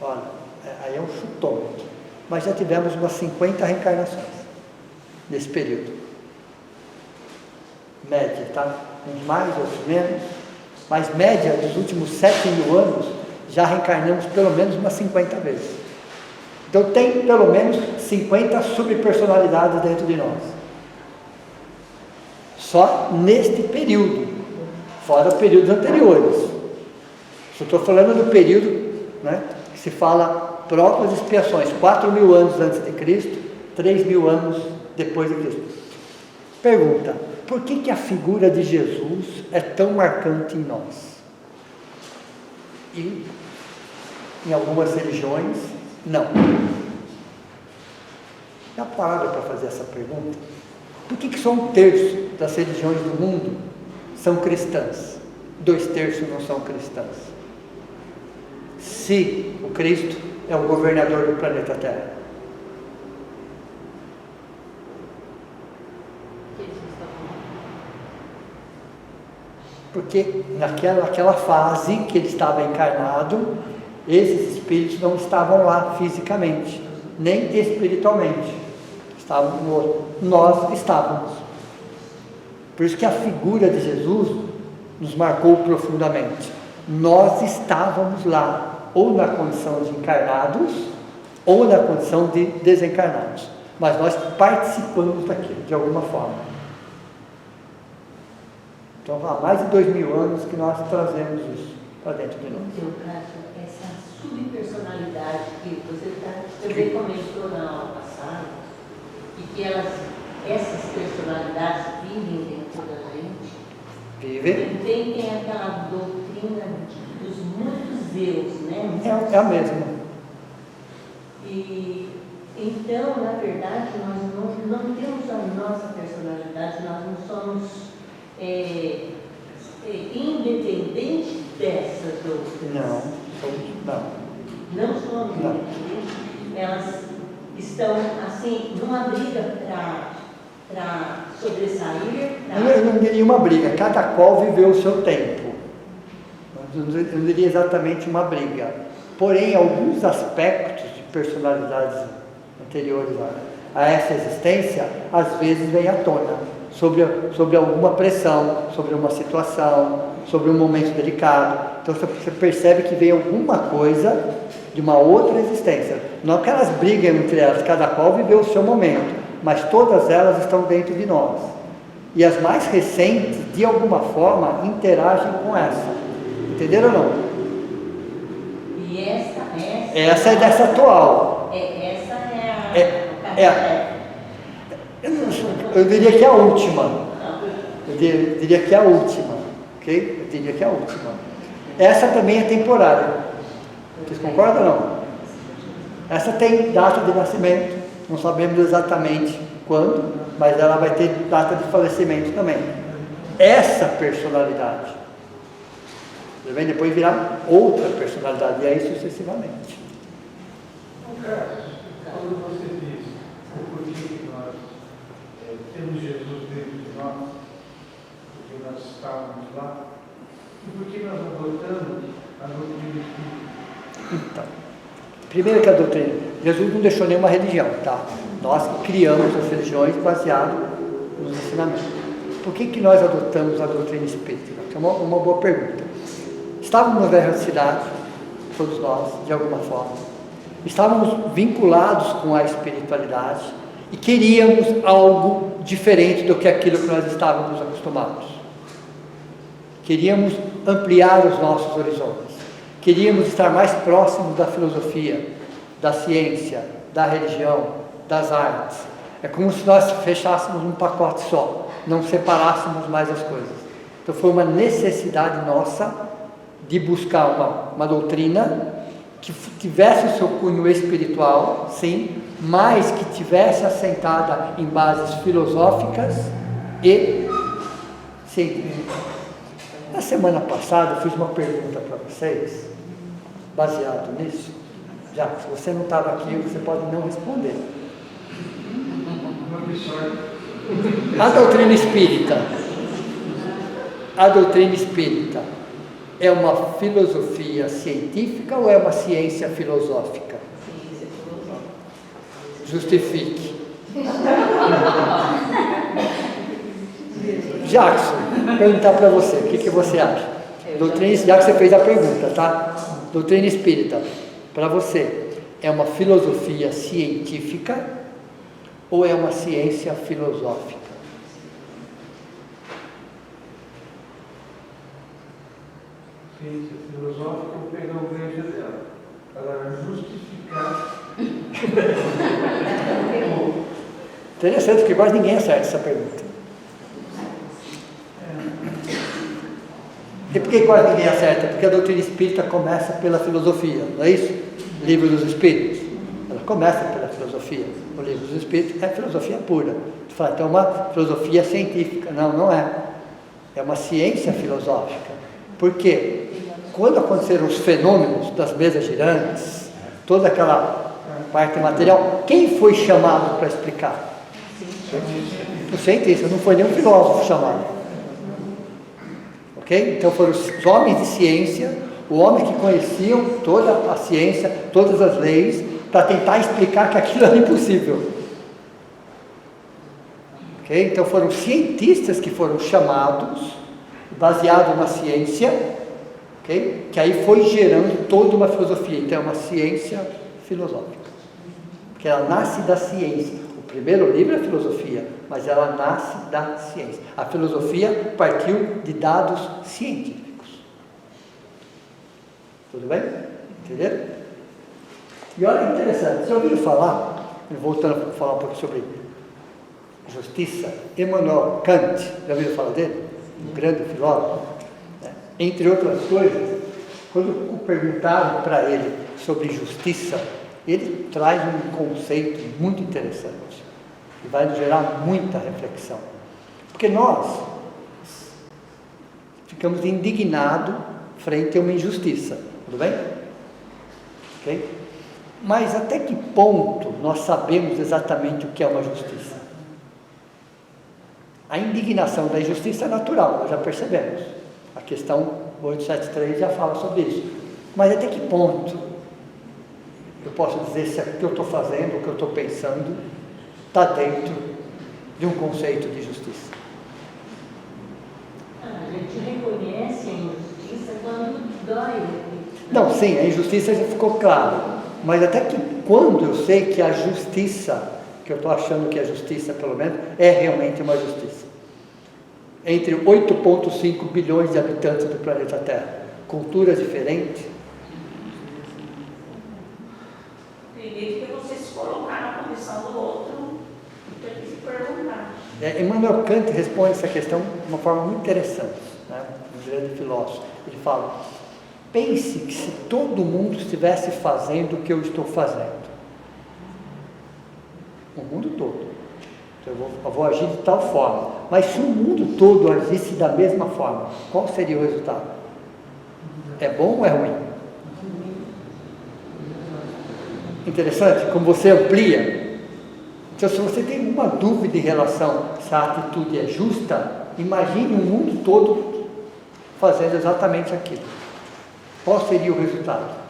olha, aí é um chutômetro, mas já tivemos umas 50 reencarnações nesse período, média, tá? Uns mais, outros menos, mas média dos últimos 7.000 anos, já reencarnamos pelo menos umas 50 vezes. Então tem pelo menos 50 subpersonalidades dentro de nós. Só neste período, fora períodos anteriores. Só estou falando do período, né, que se fala provas e expiações, 4.000 anos antes de Cristo, 3.000 anos depois de Cristo. Pergunta, por que a figura de Jesus é tão marcante em nós? E em algumas religiões, não. Já pararam para fazer essa pergunta? Por que só 1/3 das religiões do mundo são cristãs? 2/3 não são cristãs. Se o Cristo é o governador do planeta Terra. Porque naquela fase que ele estava encarnado, esses espíritos não estavam lá fisicamente, nem espiritualmente. Nós estávamos. Por isso que a figura de Jesus nos marcou profundamente. Nós estávamos lá, ou na condição de encarnados, ou na condição de desencarnados. Mas nós participamos daquilo, de alguma forma. Então, há mais de 2.000 anos que nós trazemos isso para dentro de nós. No seu caso, essa subpersonalidade que você também comentou na aula passada, e que essas personalidades vivem dentro da gente, Vivem? tem aquela doutrina dos muitos Deus, né? É a mesma. E então, na verdade, nós não temos a nossa personalidade, nós não somos independentes dessas doutrinas. Não somos independentes. Elas estão, assim, numa briga para sobressair. Eu não diria uma briga, cada qual viveu o seu tempo. Eu não diria exatamente uma briga. Porém, alguns aspectos de personalidades anteriores a essa existência, às vezes vem à tona, sobre alguma pressão, sobre uma situação, sobre um momento delicado. Então você percebe que vem alguma coisa de uma outra existência. Não que elas briguem entre elas, cada qual viveu o seu momento, mas todas elas estão dentro de nós. E as mais recentes, de alguma forma, interagem com essa. Entenderam ou não? E essa é dessa atual. Essa é a eu diria que é a última. Eu diria que é a última. Ok? Eu diria que é a última. Essa também é temporária. Vocês concordam ou não? Essa tem data de nascimento. Não sabemos exatamente quando, mas ela vai ter data de falecimento também. Essa personalidade vai depois virar outra personalidade, e aí sucessivamente. Quando você diz o porquê que nós temos Jesus dentro de nós, porque nós estávamos lá, e por que nós adotamos a doutrina espírita? Então, primeiro que a doutrina, Jesus não deixou nenhuma religião, tá? Nós criamos as religiões baseadas nos ensinamentos. Por que nós adotamos a doutrina espírita? É uma boa pergunta. Estávamos na velha cidade, todos nós, de alguma forma. Estávamos vinculados com a espiritualidade e queríamos algo diferente do que aquilo que nós estávamos acostumados. Queríamos ampliar os nossos horizontes. Queríamos estar mais próximos da filosofia, da ciência, da religião, das artes. É como se nós fechássemos um pacote só. não separássemos mais as coisas. Então foi uma necessidade nossa de buscar uma doutrina que tivesse o seu cunho espiritual, sim, mas que tivesse assentada em bases filosóficas e científicas. Na semana passada eu fiz uma pergunta para vocês, baseado nisso. Já, se você não estava aqui, você pode não responder. A doutrina espírita é uma filosofia científica ou é uma ciência filosófica? Ciência filosófica. Justifique. Jackson, perguntar para você, o que você acha? Doutrina, já que você fez a pergunta, tá? Doutrina espírita, para você, é uma filosofia científica ou é uma ciência filosófica? Ciência filosófica, eu vou pegar o gancho dela. Agora, justificar. Interessante, porque quase ninguém acerta essa pergunta. E por que quase ninguém acerta? Porque a doutrina espírita começa pela filosofia, não é isso? Livro dos Espíritos. Ela começa pela filosofia. O Livro dos Espíritos é filosofia pura. Tu fala, então é uma filosofia científica. Não, não é. É uma ciência filosófica. Por quê? Quando aconteceram os fenômenos das mesas girantes, toda aquela parte material, quem foi chamado para explicar? O cientista, não foi nenhum filósofo chamado. Ok? Então foram os homens de ciência, os homens que conheciam toda a ciência, todas as leis, para tentar explicar que aquilo era impossível. Ok? Então foram cientistas que foram chamados, baseados na ciência, ok? Que aí foi gerando toda uma filosofia. Então é uma ciência filosófica, porque ela nasce da ciência. O primeiro livro é filosofia, mas ela nasce da ciência. A filosofia partiu de dados científicos. Tudo bem? Entenderam? E olha, interessante, vocês ouviram falar, voltando a falar um pouco sobre justiça, Immanuel Kant, já ouviram falar dele? Um grande filósofo. Né? Entre outras coisas, quando perguntaram para ele sobre justiça, ele traz um conceito muito interessante, que vai nos gerar muita reflexão. Porque nós ficamos indignados frente a uma injustiça, tudo bem? Ok? Mas até que ponto nós sabemos exatamente o que é uma justiça? A indignação da injustiça é natural, nós já percebemos. A questão 873 já fala sobre isso. Mas até que ponto eu posso dizer se o que eu estou fazendo, o que eu estou pensando, está dentro de um conceito de justiça? A gente reconhece a injustiça quando dói. Não, sim, a injustiça já ficou claro. Mas até que quando eu sei que a justiça, que eu estou achando que a justiça, pelo menos, é realmente uma justiça. Entre 8,5 bilhões de habitantes do planeta Terra, culturas diferentes. Primeiro que você se colocar na condição do outro, tem que se perguntar. Immanuel Kant responde essa questão de uma forma muito interessante, né? Um grande filósofo. Ele fala: pense que se todo mundo estivesse fazendo o que eu estou fazendo, o mundo todo, então eu vou agir de tal forma, mas se o mundo todo agisse da mesma forma, qual seria o resultado? É bom ou é ruim? Interessante, como você amplia. Então, se você tem uma dúvida em relação se a atitude é justa, imagine o mundo todo fazendo exatamente aquilo. Qual seria o resultado?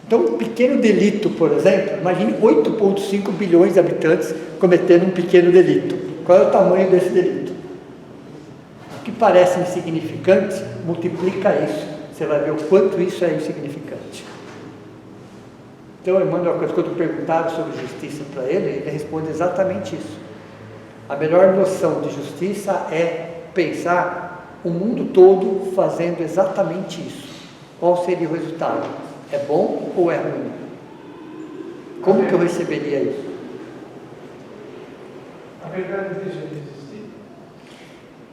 Então, um pequeno delito, por exemplo, imagine 8,5 bilhões de habitantes cometendo um pequeno delito. Qual é o tamanho desse delito? O que parece insignificante, multiplica isso. Você vai ver o quanto isso é insignificante. Então, Emmanuel, quando perguntaram sobre justiça para ele, ele responde exatamente isso. A melhor noção de justiça é pensar o mundo todo fazendo exatamente isso. Qual seria o resultado? É bom ou é ruim? Como que eu receberia isso? A verdade deixa de existir.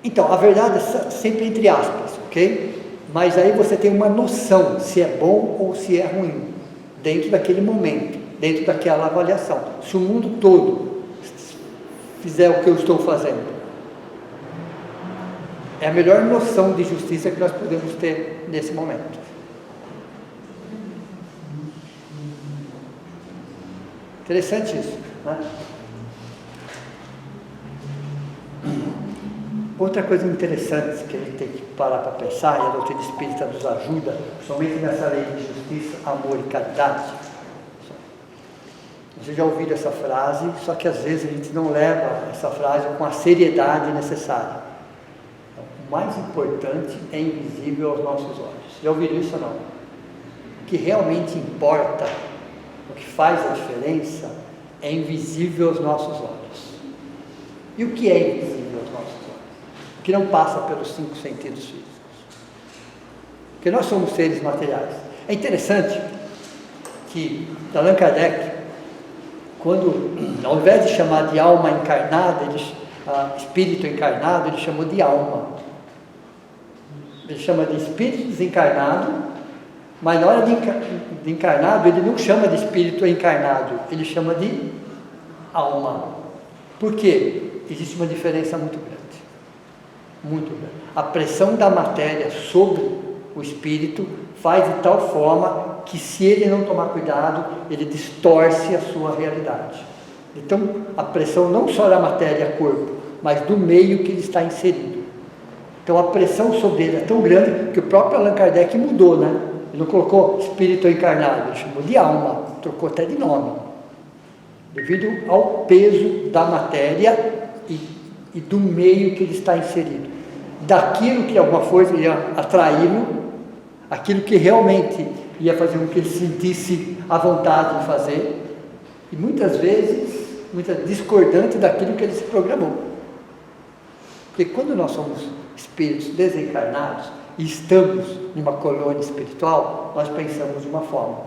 Então, a verdade é sempre entre aspas, ok? Mas aí você tem uma noção se é bom ou se é ruim, dentro daquele momento, dentro daquela avaliação. Se o mundo todo fizer o que eu estou fazendo, é a melhor noção de justiça que nós podemos ter nesse momento. Interessante isso, né? Outra coisa interessante que a gente tem que parar para pensar, e a doutrina espírita nos ajuda, somente nessa lei de justiça, amor e caridade. Vocês já ouviram essa frase, só que às vezes a gente não leva essa frase com a seriedade necessária. Então, o mais importante é invisível aos nossos olhos. Já ouviram isso ou não? O que realmente importa, o que faz a diferença, é invisível aos nossos olhos. E o que é invisível aos nossos olhos? Que não passa pelos 5 sentidos físicos. Porque nós somos seres materiais. É interessante que Allan Kardec, quando, ao invés de chamar de alma encarnada, espírito encarnado, ele chamou de alma. Ele chama de espírito desencarnado, mas na hora de encarnado, ele não chama de espírito encarnado, ele chama de alma. Por quê? Existe uma diferença muito grande. Muito grande. A pressão da matéria sobre o espírito faz de tal forma que, se ele não tomar cuidado, ele distorce a sua realidade. Então, a pressão não só da matéria, corpo, mas do meio que ele está inserido. Então, a pressão sobre ele é tão grande que o próprio Allan Kardec mudou, né? Ele não colocou espírito encarnado, ele chamou de alma, trocou até de nome, devido ao peso da matéria e do meio que ele está inserido, daquilo que alguma coisa ia atraí-lo, aquilo que realmente ia fazer com que ele sentisse a vontade de fazer, e muitas vezes, discordante daquilo que ele se programou. Porque quando nós somos espíritos desencarnados e estamos numa colônia espiritual, nós pensamos de uma forma.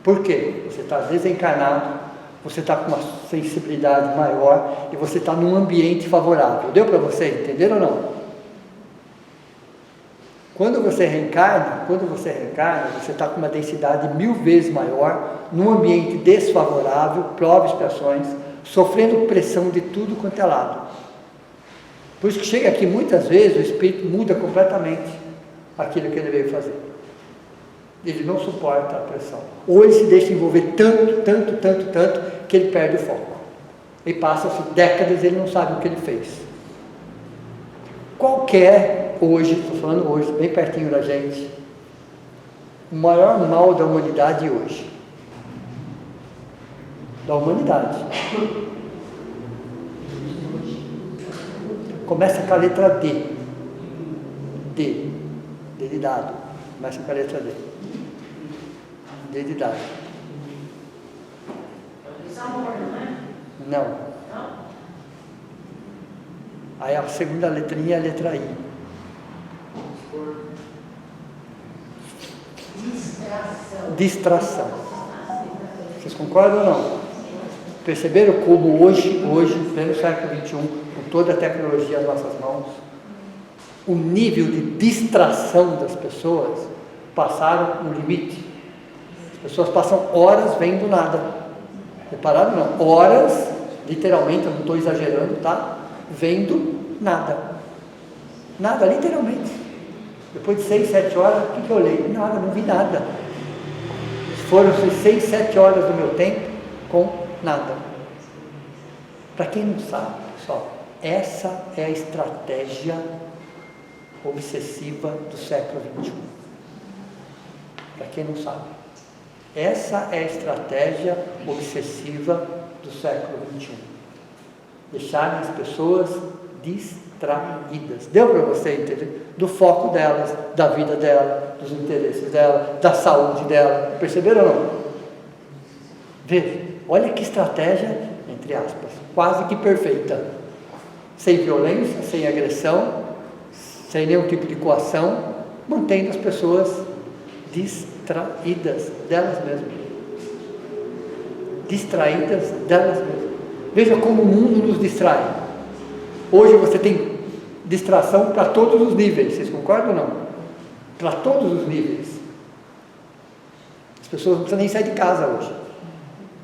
Por quê? Você está desencarnado, você está com uma sensibilidade maior e você está num ambiente favorável. Deu para você entender ou não? Quando você reencarna, você está com uma densidade 1000 vezes maior, num ambiente desfavorável, prova expiações, sofrendo pressão de tudo quanto é lado. Por isso que chega aqui muitas vezes o espírito muda completamente aquilo que ele veio fazer. Ele não suporta a pressão. Ou ele se deixa envolver tanto, que ele perde o foco. E passa-se décadas e ele não sabe o que ele fez. Hoje, estou falando hoje, bem pertinho da gente, o maior mal da humanidade hoje. Da humanidade. Começa com a letra D. D de dado. Começa com a letra D. D de dado. Desamor, não é? Não. Não? Aí a segunda letrinha é a letra I. Distração. Vocês concordam ou não? Perceberam como hoje, pleno século XXI, com toda a tecnologia às nossas mãos, o nível de distração das pessoas passaram no limite? As pessoas passam horas vendo nada. Repararam não? Horas, literalmente, eu não estou exagerando, tá? Vendo nada. Nada, literalmente. Depois de 6, 7 horas, o que eu olhei? Nada, não vi nada. Foram 6, 7 horas do meu tempo com nada. Para quem não sabe, pessoal, essa é a estratégia obsessiva do século XXI. Para quem não sabe, essa é a estratégia obsessiva do século XXI. Deixarem as pessoas distraídas. Deu para você entender? Do foco delas, da vida dela, dos interesses dela, da saúde dela. Perceberam ou não? Veja, olha que estratégia, entre aspas, quase que perfeita. Sem violência, sem agressão, sem nenhum tipo de coação, mantendo as pessoas distraídas delas mesmas. Distraídas delas mesmas. Veja como o mundo nos distrai. Hoje você tem distração para todos os níveis. Vocês concordam ou não? Para todos os níveis. As pessoas não precisam nem sair de casa hoje.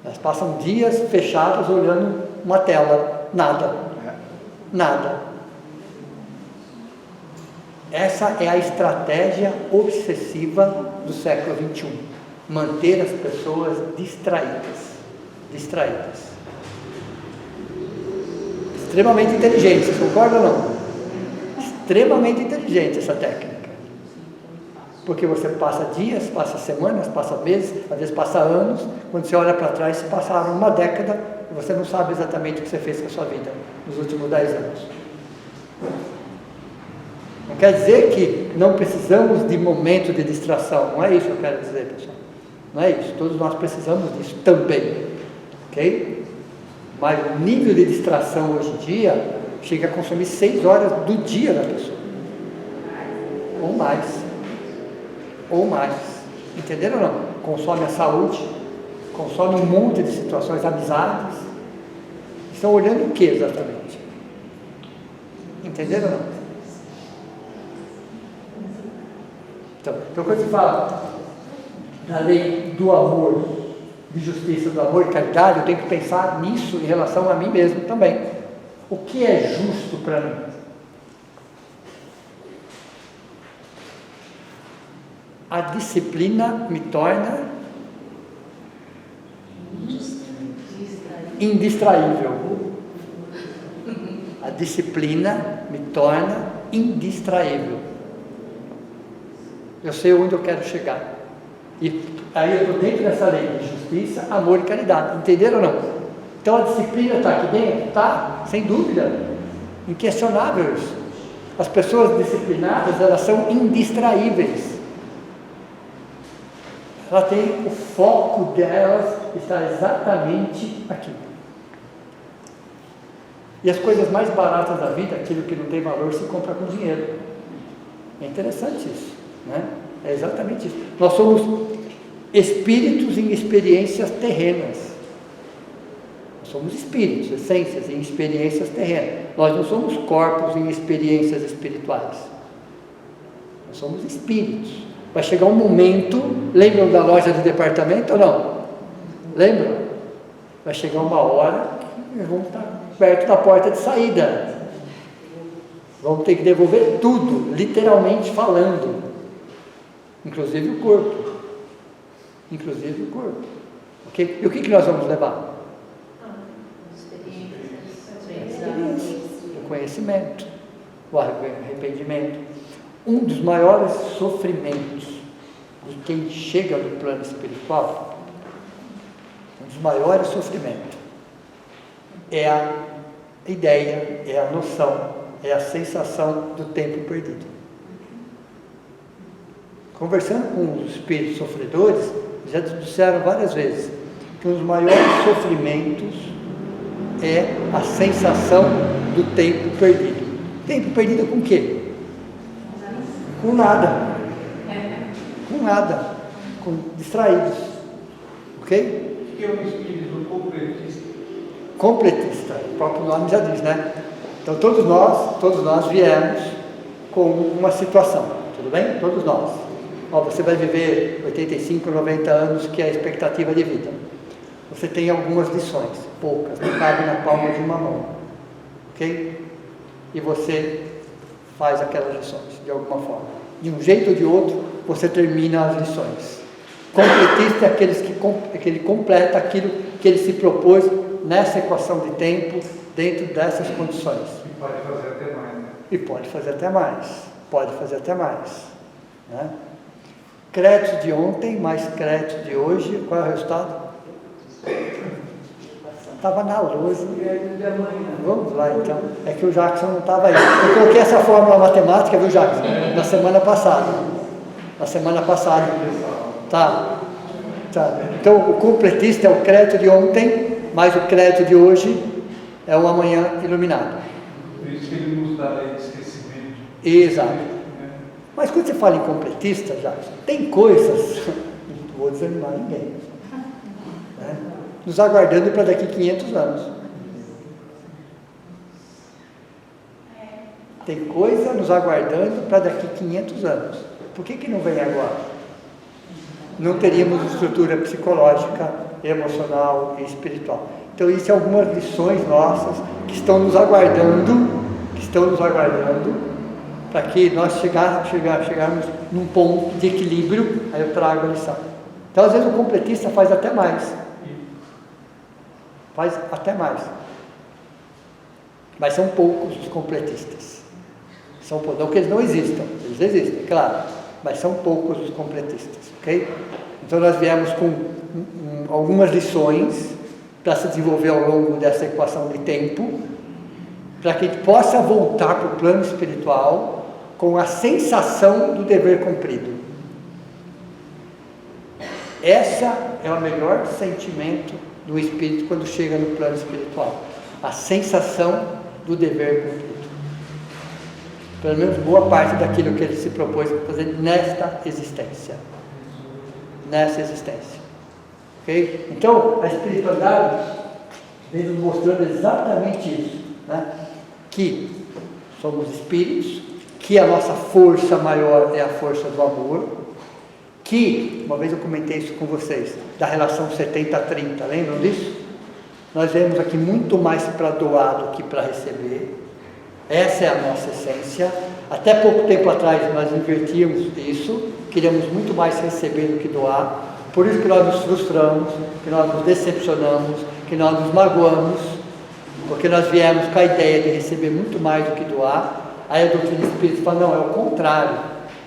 Elas passam dias fechadas olhando uma tela. Nada. Nada. Essa é a estratégia obsessiva do século XXI. Manter as pessoas distraídas. Distraídas. Extremamente inteligente, vocês concordam ou não? Extremamente inteligente essa técnica. Porque você passa dias, passa semanas, passa meses, às vezes passa anos. Quando você olha para trás, se passaram uma década e você não sabe exatamente o que você fez com a sua vida nos últimos 10 anos. Não quer dizer que não precisamos de momento de distração. Não é isso que eu quero dizer, pessoal. Não é isso. Todos nós precisamos disso também. Ok? Mas o nível de distração hoje em dia chega a consumir 6 horas do dia da pessoa. Ou mais. Ou mais. Entenderam ou não? Consome a saúde, consome um monte de situações, amizades. Estão olhando o que exatamente? Entenderam ou não? Então quando se fala da lei do amor, de justiça, do amor e caridade, eu tenho que pensar nisso em relação a mim mesmo também. O que é justo para mim? A disciplina me torna indistraível. A disciplina me torna indistraível. Eu sei onde eu quero chegar. E aí eu estou dentro dessa lei de justiça, amor e caridade. Entenderam ou não? Então a disciplina está aqui dentro? Está, sem dúvida. Inquestionável isso. As pessoas disciplinadas, elas são indistraíveis. Ela tem o foco delas está exatamente aqui. E as coisas mais baratas da vida, aquilo que não tem valor, se compra com dinheiro. É interessante isso, né? É exatamente isso. Nós somos espíritos em experiências terrenas. Nós somos espíritos, essências em experiências terrenas. Nós não somos corpos em experiências espirituais. Nós somos espíritos. Vai chegar um momento, lembram da loja de departamento ou não? Lembram? Vai chegar uma hora que vamos estar perto da porta de saída. Vamos ter que devolver tudo, literalmente falando. Inclusive o corpo. Inclusive o corpo. Okay? E o que nós vamos levar? O conhecimento, o arrependimento. Um dos maiores sofrimentos de quem chega no plano espiritual, um dos maiores sofrimentos, é a ideia, é a noção, é a sensação do tempo perdido. Conversando com os espíritos sofredores, já disseram várias vezes que um dos maiores sofrimentos é a sensação do tempo perdido. Tempo perdido com o quê? Com nada. Com nada. Com distraídos. Ok? O que é um espírito completista? Completista, o próprio nome já diz, né? Então todos nós viemos com uma situação, tudo bem? Todos nós. Ó, você vai viver 85, 90 anos, que é a expectativa de vida. Você tem algumas lições, poucas, não cabem na palma de uma mão, ok? E você faz aquelas lições, de alguma forma. De um jeito ou de outro, você termina as lições. Completista é que ele completa aquilo que ele se propôs nessa equação de tempo, dentro dessas condições. E pode fazer até mais, né? E pode fazer até mais. Pode fazer até mais. Né? Crédito de ontem, mais crédito de hoje, qual é o resultado? Estava na lousa. Vamos lá então. É que o Jackson não estava aí. Eu coloquei essa fórmula matemática, viu, Jackson? Na semana passada. Tá. Então o completista é o crédito de ontem, mais o crédito de hoje é o amanhã iluminado. Por isso que ele nos dá a lei de esquecimento. Exato. Mas quando você fala em completista, Jackson, tem coisas, não vou desanimar ninguém, né? Nos aguardando para daqui 500 anos. Tem coisa nos aguardando para daqui 500 anos. Por que não vem agora? Não teríamos estrutura psicológica, emocional e espiritual. Então, isso é algumas lições nossas que estão nos aguardando, para que nós chegarmos num ponto de equilíbrio. Aí eu trago a lição. Então, às vezes o completista faz até mais. Mas são poucos os completistas. São poucos. Não que eles não existam, eles existem, claro, mas são poucos os completistas, ok? Então nós viemos com algumas lições para se desenvolver ao longo dessa equação de tempo, para que a gente possa voltar para o plano espiritual com a sensação do dever cumprido. Essa é o melhor sentimento do espírito quando chega no plano espiritual, a sensação do dever cumprido. Pelo menos boa parte daquilo que ele se propôs a fazer nesta existência. Ok? Então, a espiritualidade vem nos mostrando exatamente isso, né? Que somos espíritos, que a nossa força maior é a força do amor, que, uma vez eu comentei isso com vocês, da relação 70-30, lembram disso? Nós vemos aqui muito mais para doar do que para receber. Essa é a nossa essência. Até pouco tempo atrás nós invertíamos isso, queríamos muito mais receber do que doar. Por isso que nós nos frustramos, que nós nos decepcionamos, que nós nos magoamos, porque nós viemos com a ideia de receber muito mais do que doar. Aí a doutrina espírita fala, não, é o contrário,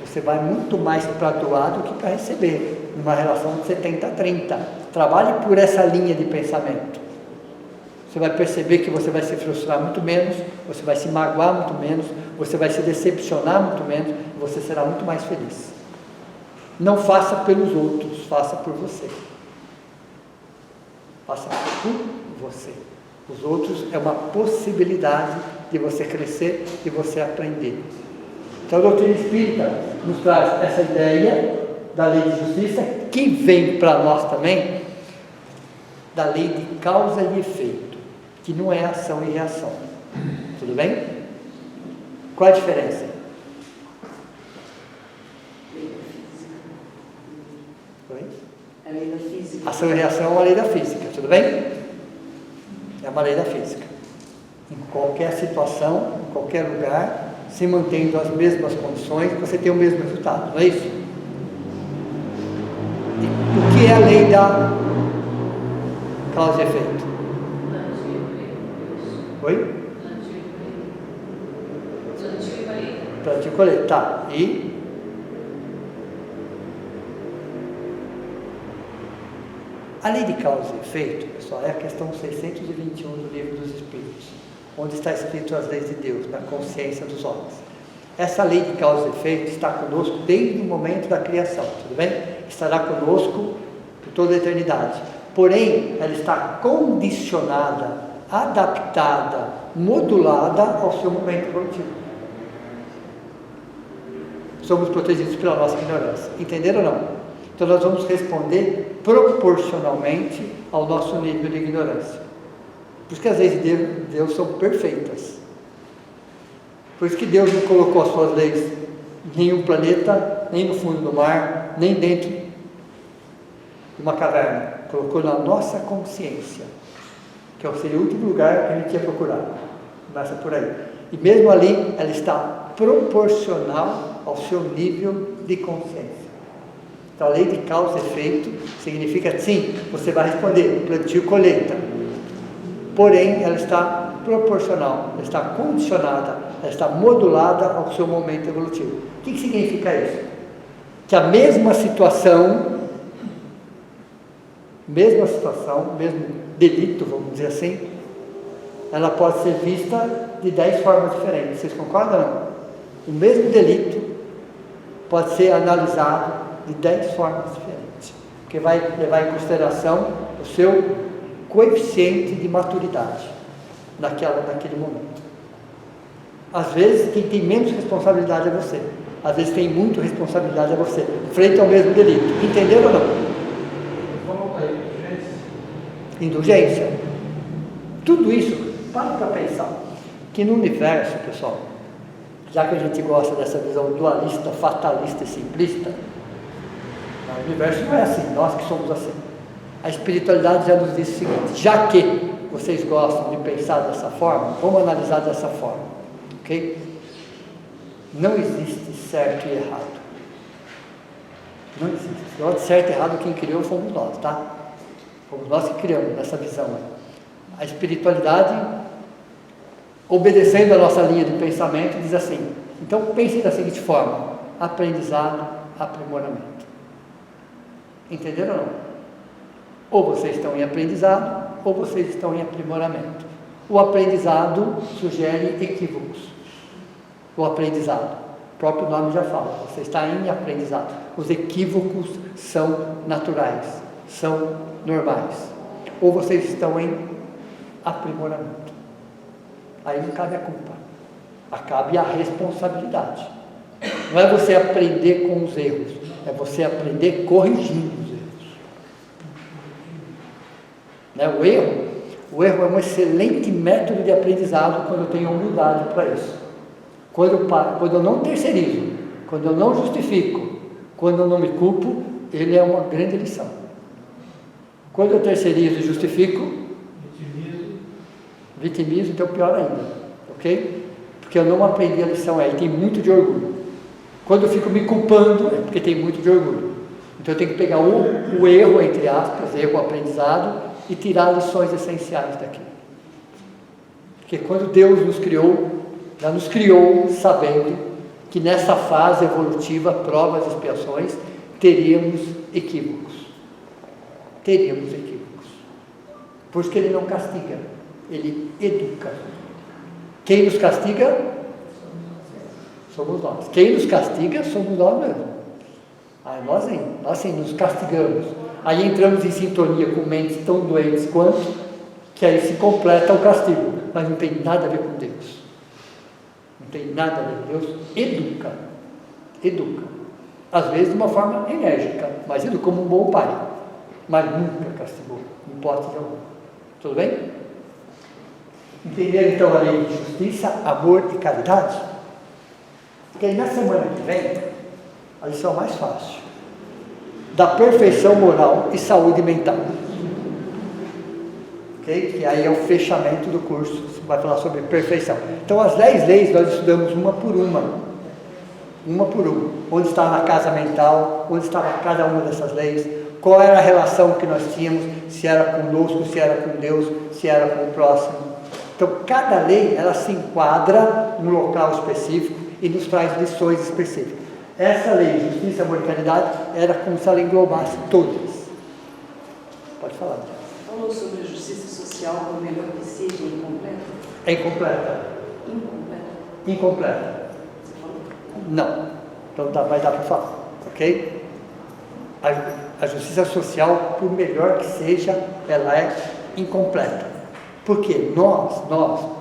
você vai muito mais para doar do que para receber, numa relação de 70-30. Trabalhe por essa linha de pensamento. Você vai perceber que você vai se frustrar muito menos, você vai se magoar muito menos, você vai se decepcionar muito menos, você será muito mais feliz. Não faça pelos outros, faça por você. Faça por você. Os outros é uma possibilidade de você crescer e você aprender. Então a doutrina espírita nos traz essa ideia da lei de justiça, que vem para nós também da lei de causa e efeito, que não é ação e reação. Tudo bem? Qual a diferença? Oi? A lei da física. Ação e reação é uma lei da física, tudo bem? É uma lei da física. Em qualquer situação, em qualquer lugar, se mantendo as mesmas condições, você tem o mesmo resultado, não é isso? E o que é a lei da causa e efeito? Oi? Plantio e colheita. Tá. E? A lei de causa e efeito, pessoal, é a questão 621 do Livro dos Espíritos, onde está escrito as leis de Deus, na consciência dos homens. Essa lei de causa e efeito está conosco desde o momento da criação, tudo bem? Estará conosco por toda a eternidade. Porém, ela está condicionada, adaptada, modulada ao seu momento evolutivo. Somos protegidos pela nossa ignorância. Entenderam ou não? Então nós vamos responder proporcionalmente ao nosso nível de ignorância. Por isso que as leis de Deus são perfeitas. Por isso que Deus não colocou as suas leis em nenhum planeta, nem no fundo do mar, nem dentro de uma caverna. Colocou na nossa consciência, que seria o último lugar que a gente ia procurar. Começa por aí. E mesmo ali, ela está proporcional ao seu nível de consciência. Então, a lei de causa e efeito significa, sim, você vai responder, plantio e colheita. Porém, ela está proporcional, ela está condicionada, ela está modulada ao seu momento evolutivo. O que significa isso? Que a mesma situação, mesmo delito, vamos dizer assim, ela pode ser vista de 10 formas diferentes. Vocês concordam ou não? O mesmo delito pode ser analisado de 10 formas diferentes, porque vai levar em consideração o seu coeficiente de maturidade naquele momento. Às vezes quem tem menos responsabilidade é você, às vezes tem muito responsabilidade é você, frente ao mesmo delito. Entenderam ou não? Vamos para a Indulgência. Tudo isso, para pensar que no universo, pessoal, já que a gente gosta dessa visão dualista, fatalista e simplista, o universo não é assim, nós que somos assim. A espiritualidade já nos diz o seguinte: já que vocês gostam de pensar dessa forma, vamos analisar dessa forma, ok? Não existe certo e errado. Não existe. De certo e errado, quem criou fomos nós, tá? Fomos nós que criamos essa visão. A espiritualidade, obedecendo a nossa linha de pensamento, diz assim: então pense da seguinte forma: aprendizado, aprimoramento. Entenderam ou não? Ou vocês estão em aprendizado, ou vocês estão em aprimoramento. O aprendizado sugere equívocos. O aprendizado, o próprio nome já fala, você está em aprendizado. Os equívocos são naturais, são normais. Ou vocês estão em aprimoramento. Aí não cabe a culpa, cabe a responsabilidade. Não é você aprender com os erros, é você aprender corrigindo os erros. Né? O erro é um excelente método de aprendizado quando eu tenho humildade para isso. Quando eu não terceirizo, quando eu não justifico, quando eu não me culpo, ele é uma grande lição. Quando eu terceirizo e justifico, vitimizo, então pior ainda, ok? Porque eu não aprendi a lição aí, tem muito de orgulho. Quando eu fico me culpando, é porque tem muito de orgulho. Então eu tenho que pegar o erro, entre aspas, erro aprendizado, e tirar lições essenciais daquilo. Porque quando Deus nos criou, já nos criou sabendo que nessa fase evolutiva, provas e expiações, teríamos equívocos. Teríamos equívocos. Por isso que Ele não castiga, Ele educa. Quem nos castiga? Somos nós. Quem nos castiga somos nós mesmos. Nós sim nos castigamos. Aí entramos em sintonia com mentes tão doentes quanto, que aí se completa o castigo. Mas não tem nada a ver com Deus. Não tem nada a ver com Deus. Educa. Às vezes de uma forma enérgica, mas educa como um bom pai. Mas nunca castigou, em hipótese alguma. Tudo bem? Entenderam então a lei de justiça, amor e caridade? Porque aí na semana que vem, a lição mais fácil. Da perfeição moral e saúde mental. Ok? Que aí é o fechamento do curso, você vai falar sobre perfeição. Então as 10 leis nós estudamos uma por uma. Onde estava a casa mental, onde estava cada uma dessas leis, qual era a relação que nós tínhamos, se era conosco, se era com Deus, se era com o próximo. Então cada lei, ela se enquadra num local específico e nos traz lições específicas. Essa lei, justiça, amor e caridade, era como se ela englobasse todas. Pode falar. Falou sobre a justiça social, por melhor que seja, incompleta? É incompleta. Incompleta. Você falou? Não. Então vai dar para falar, ok? A justiça social, por melhor que seja, ela é incompleta. Porque nós,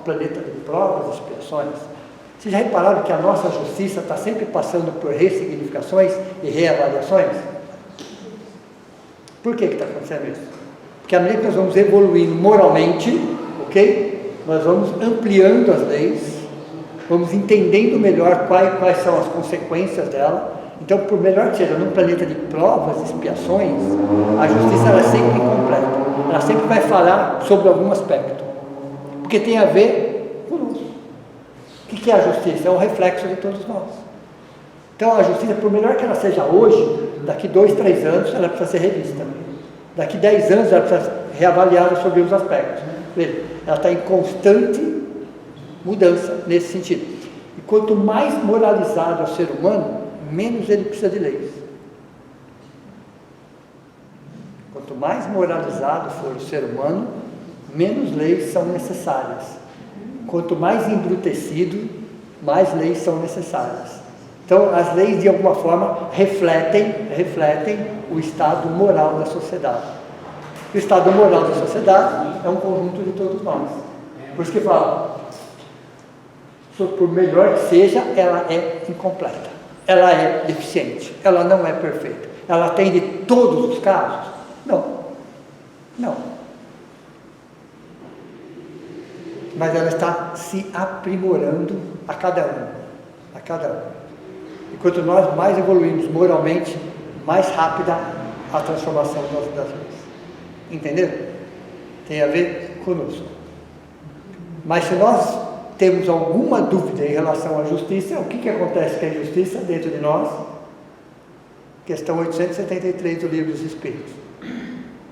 planeta de provas e expiações, vocês já repararam que a nossa justiça está sempre passando por ressignificações e reavaliações? Por que está acontecendo isso? Porque à medida que nós vamos evoluindo moralmente, ok? Nós vamos ampliando as leis, vamos entendendo melhor quais são as consequências dela. Então, por melhor que seja, num planeta de provas e expiações, a justiça ela é sempre incompleta. Ela sempre vai falar sobre algum aspecto. Porque tem a ver conosco. O que é a justiça? É um reflexo de todos nós. Então a justiça, por melhor que ela seja hoje, daqui 2, 3 anos ela precisa ser revista. Daqui 10 anos ela precisa ser reavaliada sobre os aspectos. Veja, ela está em constante mudança nesse sentido. E quanto mais moralizado é o ser humano, menos ele precisa de leis. Quanto mais moralizado for o ser humano, menos leis são necessárias. Quanto mais embrutecido, mais leis são necessárias. Então, as leis, de alguma forma, refletem o estado moral da sociedade. O estado moral da sociedade é um conjunto de todos nós. Por isso que fala, por melhor que seja, ela é incompleta. Ela é deficiente. Ela não é perfeita. Ela atende todos os casos? Não. Mas ela está se aprimorando a cada ano. A cada um. E quanto nós mais evoluímos moralmente, mais rápida a transformação das leis. Entenderam? Tem a ver conosco. Mas se nós temos alguma dúvida em relação à justiça, o que acontece com a injustiça dentro de nós? Questão 873 do Livro dos Espíritos.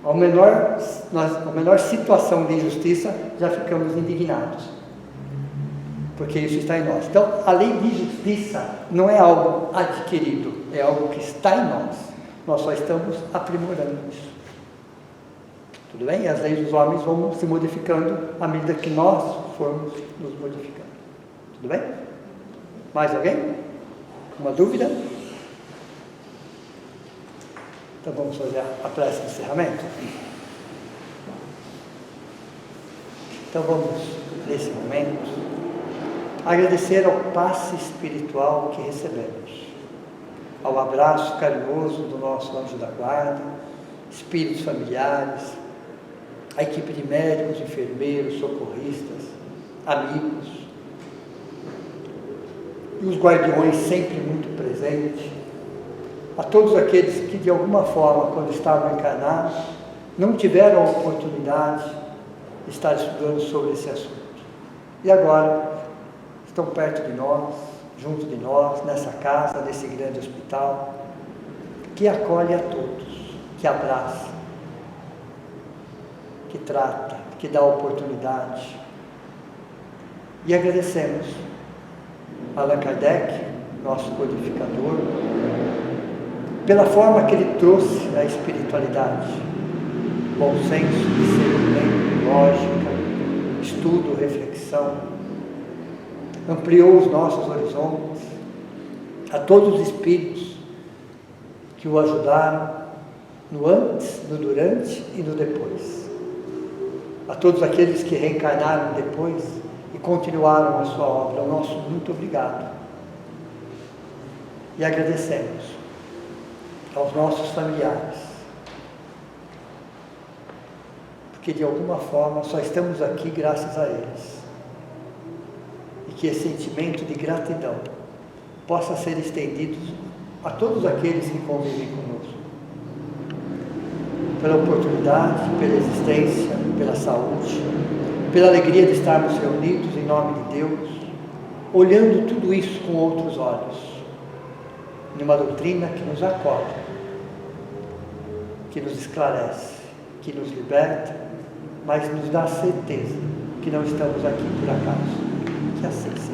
A menor situação de injustiça, já ficamos indignados. Porque isso está em nós. Então, a lei de justiça não é algo adquirido, é algo que está em nós. Nós só estamos aprimorando isso. Tudo bem? E as leis dos homens vão se modificando à medida que nós formos nos modificando. Tudo bem? Mais alguém? Uma dúvida? Então vamos fazer a prece de encerramento. Então vamos, nesse momento, agradecer ao passe espiritual que recebemos, ao abraço carinhoso do nosso anjo da guarda, espíritos familiares, a equipe de médicos, enfermeiros, socorristas, amigos, e os guardiões sempre muito presentes, a todos aqueles que de alguma forma, quando estavam encarnados, não tiveram a oportunidade de estar estudando sobre esse assunto. E agora estão perto de nós, junto de nós, nessa casa, nesse grande hospital, que acolhe a todos, que abraça, que trata, que dá oportunidade. E agradecemos a Allan Kardec, nosso codificador, pela forma que ele trouxe a espiritualidade, bom senso, discernimento, lógica, estudo, reflexão, ampliou os nossos horizontes, a todos os espíritos que o ajudaram no antes, no durante e no depois, a todos aqueles que reencarnaram depois e continuaram a sua obra, o nosso muito obrigado. E agradecemos aos nossos familiares, porque de alguma forma só estamos aqui graças a eles, e que esse sentimento de gratidão possa ser estendido a todos aqueles que convivem conosco, pela oportunidade, pela existência, pela saúde, pela alegria de estarmos reunidos em nome de Deus, olhando tudo isso com outros olhos, numa doutrina que nos acolhe, que nos esclarece, que nos liberta, mas nos dá a certeza que não estamos aqui por acaso. Que assim seja.